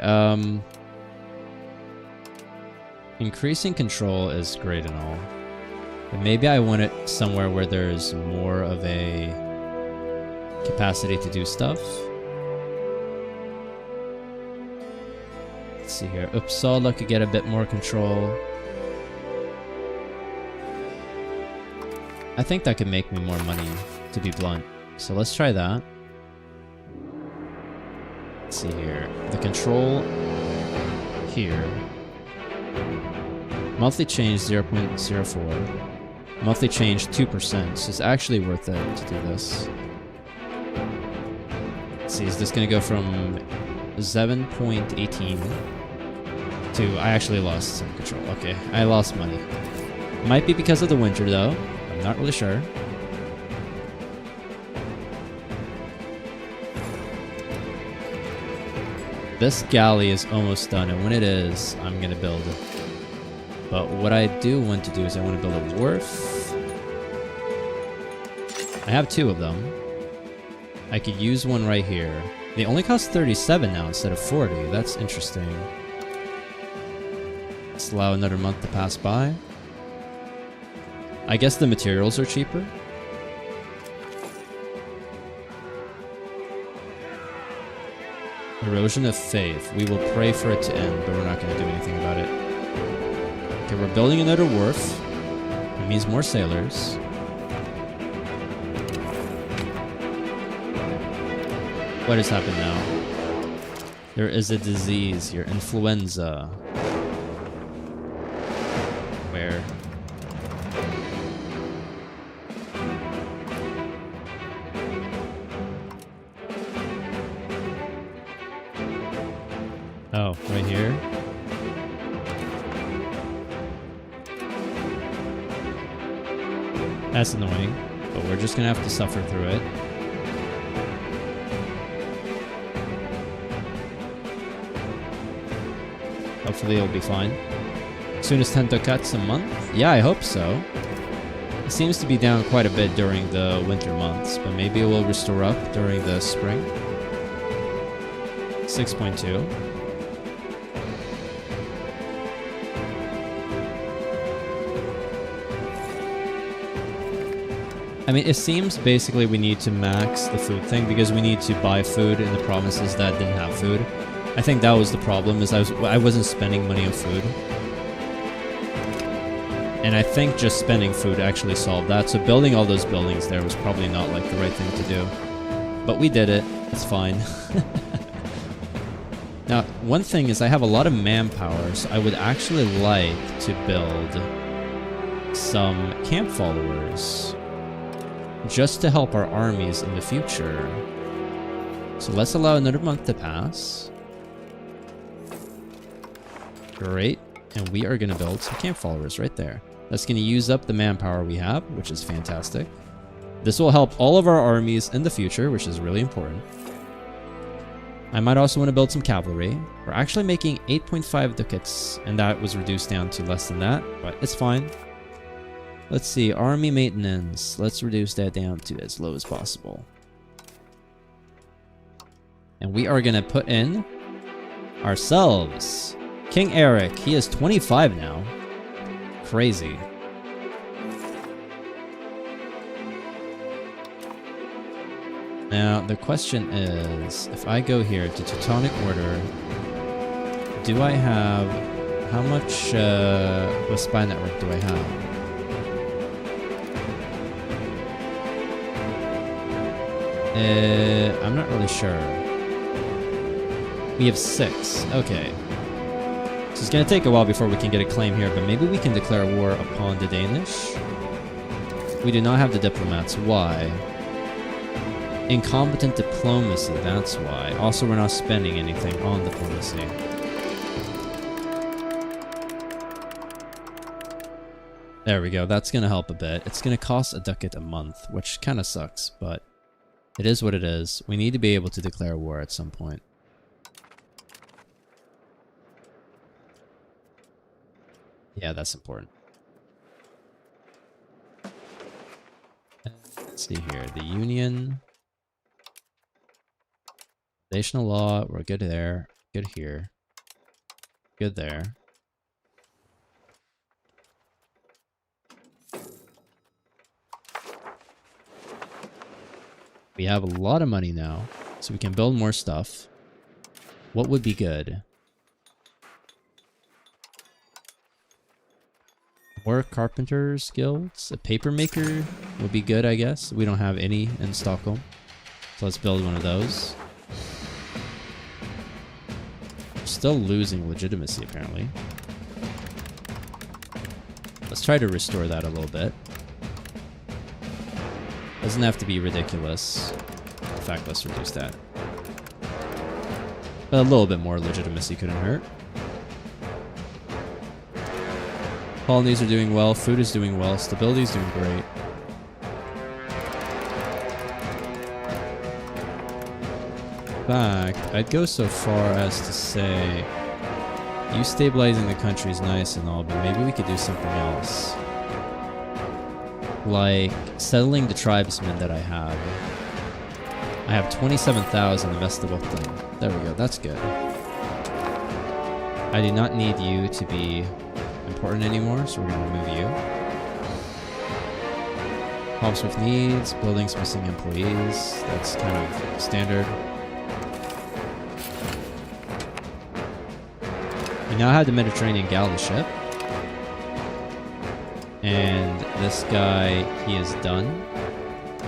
Increasing control is great and all. But maybe I want it somewhere where there's more of a capacity to do stuff. Let's see here. Uppsala could get a bit more control. I think that could make me more money, to be blunt. So let's try that. Let's see here. The control here. Monthly change 0.04. Monthly change 2%. So it's actually worth it to do this. Let's see, is this going to go from 7.18 to... I actually lost some control. Okay, I lost money. Might be because of the winter though. I'm not really sure. This galley is almost done, and when it is, I'm going to build it. But what I do want to do is I want to build a wharf. I have 2 of them. I could use one right here. They only cost 37 now instead of 40. That's interesting. Let's allow another month to pass by. I guess the materials are cheaper. Erosion of faith. We will pray for it to end, but we're not going to do anything about it. Okay, we're building another wharf. It means more sailors. What has happened now? There is a disease here. Influenza. Where? Oh, right here? That's annoying, but we're just gonna have to suffer through it. Hopefully it'll be fine. Soon as 10 ducats a month? Yeah, I hope so. It seems to be down quite a bit during the winter months, but maybe it will restore up during the spring. 6.2. I mean, it seems basically we need to max the food thing because we need to buy food in the provinces that didn't have food. I think that was the problem, is I wasn't spending money on food. And I think just spending food actually solved that, so building all those buildings there was probably not like the right thing to do. But we did it, it's fine. Now, one thing is I have a lot of manpower, so I would actually like to build some camp followers just to help our armies in the future. So let's allow another month to pass. Great. And we are going to build some camp followers right there. That's going to use up the manpower we have, which is fantastic. This will help all of our armies in the future, which is really important. I might also want to build some cavalry. We're actually making 8.5 ducats, and that was reduced down to less than that, but it's fine. Let's see, army maintenance. Let's reduce that down to as low as possible. And we are going to put in ourselves King Eric. He is 25 now. Crazy. Now, the question is, if I go here to Teutonic Order, do I have... How much what spy network do I have? I'm not really sure. We have 6. Okay. So it's going to take a while before we can get a claim here, but maybe we can declare war upon the Danish. We do not have the diplomats. Why? Incompetent diplomacy, that's why. Also, we're not spending anything on diplomacy. There we go. That's going to help a bit. It's going to cost a ducat a month, which kind of sucks, but it is what it is. We need to be able to declare war at some point. Yeah, that's important. Let's see here. The Union. Foundational law. We're good there. Good here. Good there. We have a lot of money now, so we can build more stuff. What would be good? More carpenters guilds? A paper maker would be good, I guess. We don't have any in Stockholm. So let's build one of those. We're still losing legitimacy, apparently. Let's try to restore that a little bit. Doesn't have to be ridiculous. In fact, let's reduce that. A little bit more legitimacy couldn't hurt. Colonies are doing well, food is doing well, stability is doing great. In fact, I'd go so far as to say, you stabilizing the country is nice and all, but maybe we could do something else. Like settling the tribesmen that I have. I have 27,000 investable thing. There we go, that's good. I do not need you to be important anymore, so we're going to remove you. Helps with needs, buildings missing employees. That's kind of standard. We now have the Mediterranean galley ship. And this guy, he is done.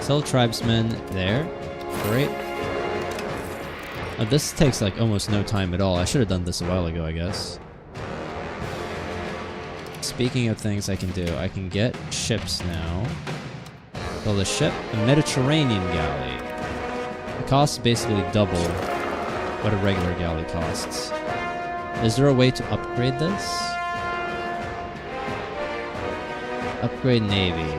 Sell tribesmen there. Great. This takes like almost no time at all. I should have done this a while ago, I guess. Speaking of things I can do, I can get ships now. Build a ship, a Mediterranean galley. The cost is basically double what a regular galley costs. Is there a way to upgrade this? Upgrade Navy.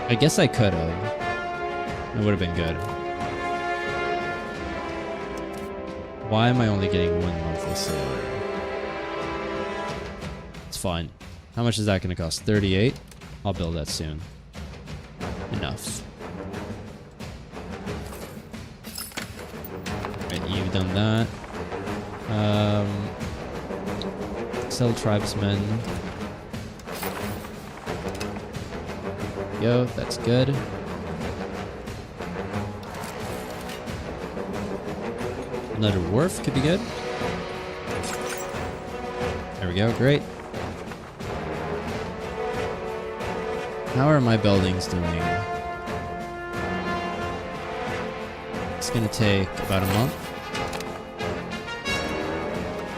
I guess I could have. It would have been good. Why am I only getting one monthly sailor? It's fine. How much is that going to cost? 38? I'll build that soon. Enough. Right, you've done that. Sell tribesmen. Yo, that's good. Another wharf could be good. There we go, great. How are my buildings doing? It's gonna take about a month.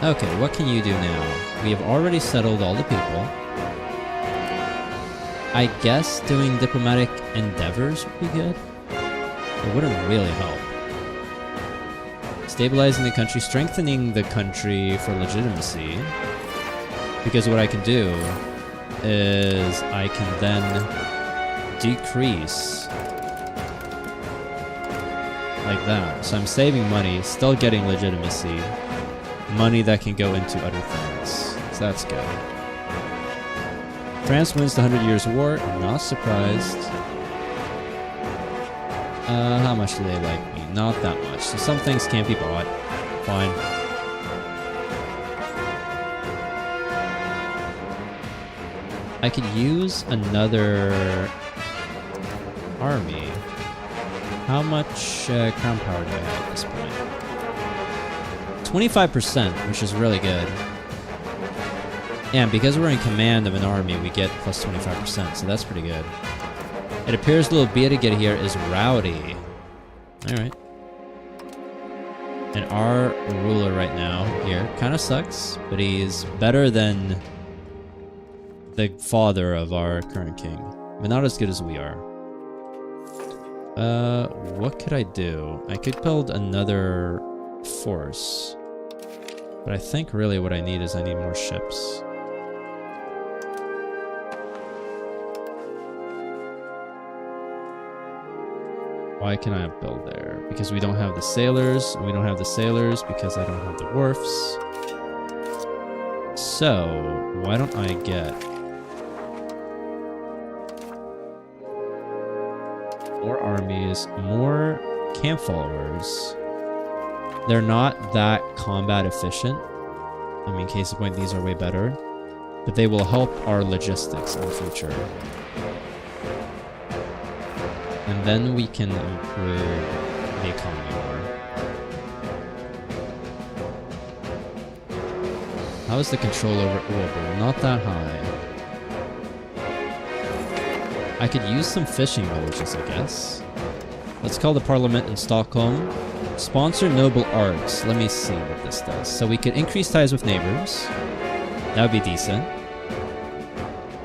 Okay, what can you do now? We have already settled all the people. I guess doing diplomatic endeavors would be good. It wouldn't really help. Stabilizing the country, strengthening the country for legitimacy. Because what I can do is I can then decrease like that. So I'm saving money, still getting legitimacy. Money that can go into other things. So that's good. France wins the 100 Years' War. I'm not surprised. How much do they like me? Not that much. So some things can't be bought. Fine. I could use another army. How much crown power do I have at this point? 25%, which is really good. And because we're in command of an army, we get plus 25%, so that's pretty good. It appears little Beata here is rowdy. Alright. And our ruler right now here kind of sucks, but he's better than the father of our current king. But not as good as we are. What could I do? I could build another force. But I think really what I need is I need more ships. Why can I not build there? Because we don't have the sailors, and we don't have the sailors because I don't have the wharfs. So, why don't I get more armies, more camp followers? They're not that combat efficient. I mean, case in point, these are way better. But they will help our logistics in the future. And then we can improve the economy more. How is the control over Urubu? Not that high. I could use some fishing villages, I guess. Let's call the parliament in Stockholm. Sponsor noble arts. Let me see what this does. So we could increase ties with neighbors. That would be decent.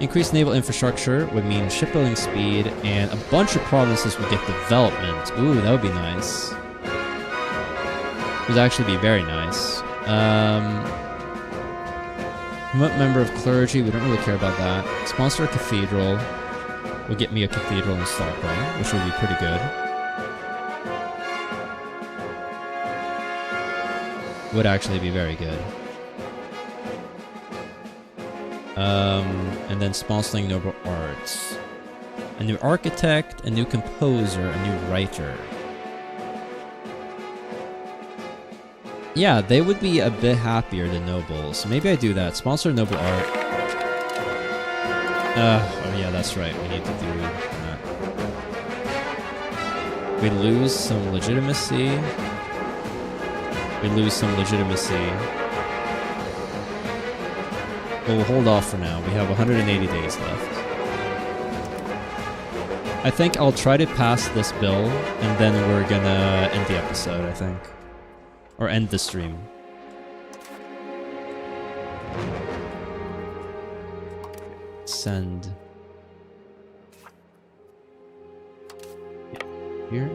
Increased naval infrastructure would mean shipbuilding speed, and a bunch of provinces would get development. Ooh, that would be nice. It would actually be very nice. Promote member of clergy, we don't really care about that. Sponsor a cathedral. Will get me a cathedral in Stockholm, which would be pretty good. Would actually be very good. And then sponsoring noble arts. A new architect, a new composer, a new writer. Yeah, they would be a bit happier than nobles. Maybe I do that. Sponsor noble art. Oh yeah, that's right. We need to do that. We lose some legitimacy. We lose some legitimacy. But we'll hold off for now. We have 180 days left. I think I'll try to pass this bill, and then we're gonna end the episode, I think. Or end the stream. Send. here.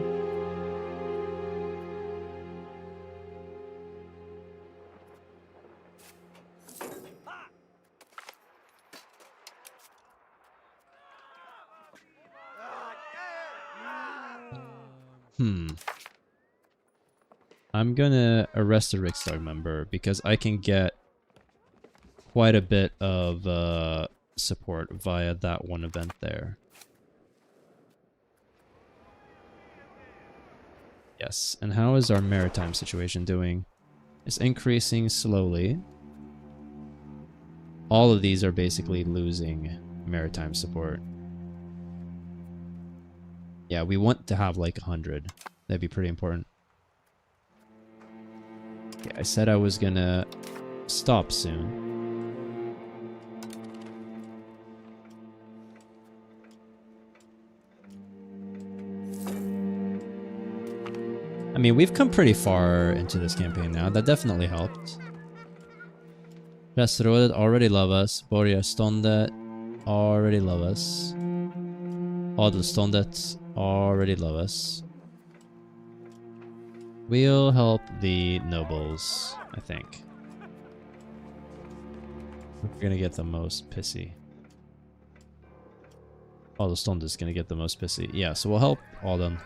I'm gonna arrest a Riksdag member because I can get quite a bit of support via that one event there. Yes, and how is our maritime situation doing? It's increasing slowly. All of these are basically losing maritime support. Yeah, we want to have like 100. That'd be pretty important. Okay, I said I was gonna stop soon. I mean, we've come pretty far into this campaign now. That definitely helped. Pressrådet already love us. Borgarståndet already love us. Adelståndet already love us. We'll help the nobles, I think. We're gonna get the most pissy. Adelståndet is gonna get the most pissy. Yeah, so we'll help Aden.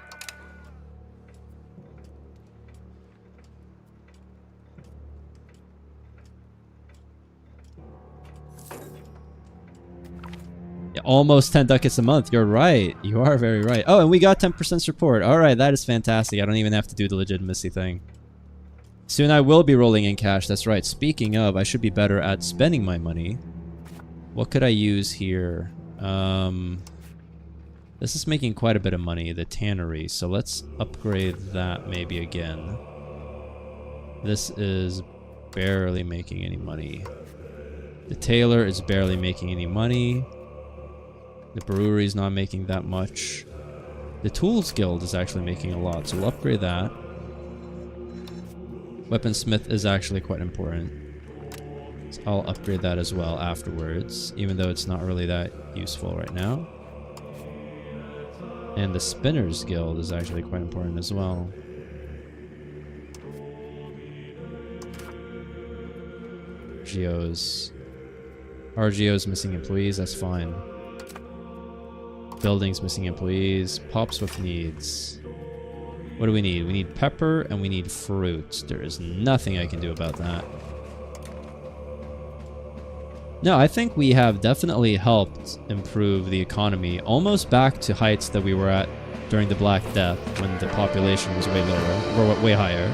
Almost 10 ducats a month. You're right. You are very right. Oh, and we got 10% support. All right, that is fantastic. I don't even have to do the legitimacy thing. Soon I will be rolling in cash. That's right. Speaking of, I should be better at spending my money. What could I use here? This is making quite a bit of money, the tannery. So let's upgrade that maybe again. This is barely making any money. The tailor is barely making any money. The brewery is not making that much. The tools guild is actually making a lot, so we'll upgrade that. Weaponsmith is actually quite important. So I'll upgrade that as well afterwards, even though it's not really that useful right now. And the spinners guild is actually quite important as well. RGO's missing employees, that's fine. Buildings missing employees. Popswift needs. What do we need? We need pepper and we need fruit. There is nothing I can do about that. No, I think we have definitely helped improve the economy almost back to heights that we were at during the Black Death when the population was way lower, or way higher.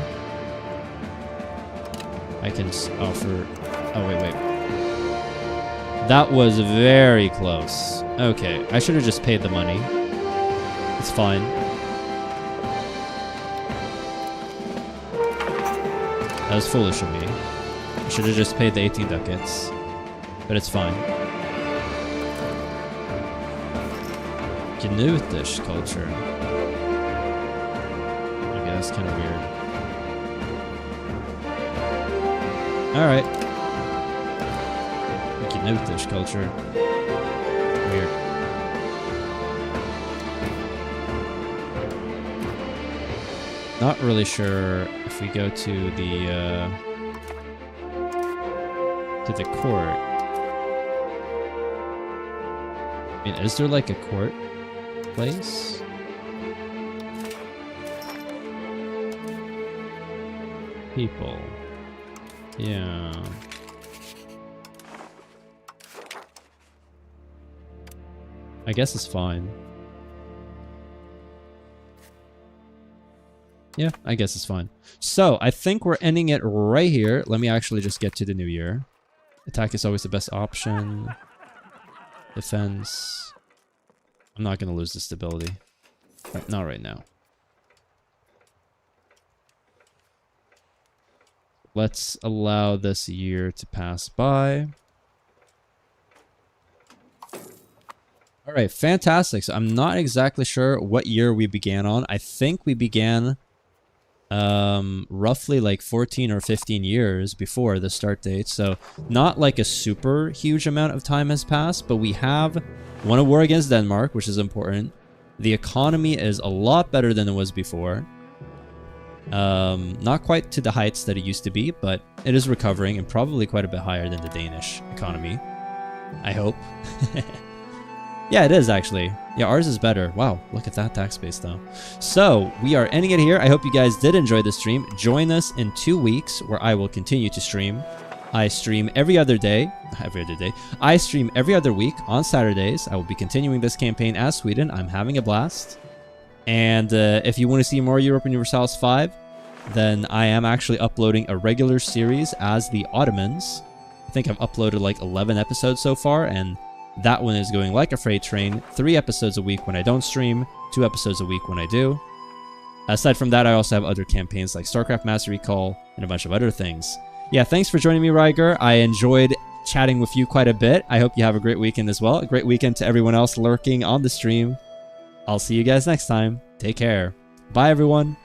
I can offer... Oh, wait. That was very close. Okay, I should have just paid the money. It's fine. That was foolish of me. I should have just paid the 18 ducats. But it's fine. Genutish culture. Okay, that's kind of weird. Alright. Genutish culture. Weird. Not really sure if we go to the court. I mean, is there like a court place? People. Yeah. I guess it's fine. Yeah, I guess it's fine. So, I think we're ending it right here. Let me actually just get to the new year. Attack is always the best option. Defense. I'm not going to lose the stability. Not right now. Let's allow this year to pass by. Alright, fantastic. So I'm not exactly sure what year we began on. I think we began roughly like 14 or 15 years before the start date. So not like a super huge amount of time has passed, but we have won a war against Denmark, which is important. The economy is a lot better than it was before. Not quite to the heights that it used to be, but it is recovering and probably quite a bit higher than the Danish economy. I hope. Yeah, it is actually. Yeah, ours is better. Wow, look at that tax base though. So, we are ending it here. I hope you guys did enjoy the stream. Join us in 2 weeks where I will continue to stream. I stream every other day. I stream every other week on Saturdays. I will be continuing this campaign as Sweden. I'm having a blast. And if you want to see more Europa Universalis 5, then I am actually uploading a regular series as the Ottomans. I think I've uploaded like 11 episodes so far, and that one is going like a freight train. 3 episodes a week when I don't stream, 2 episodes a week when I do. Aside from that, I also have other campaigns like StarCraft Master Recall and a bunch of other things. Yeah, thanks for joining me, Ryger. I enjoyed chatting with you quite a bit. I hope you have a great weekend as well. A great weekend to everyone else lurking on the stream. I'll see you guys next time. Take care. Bye, everyone.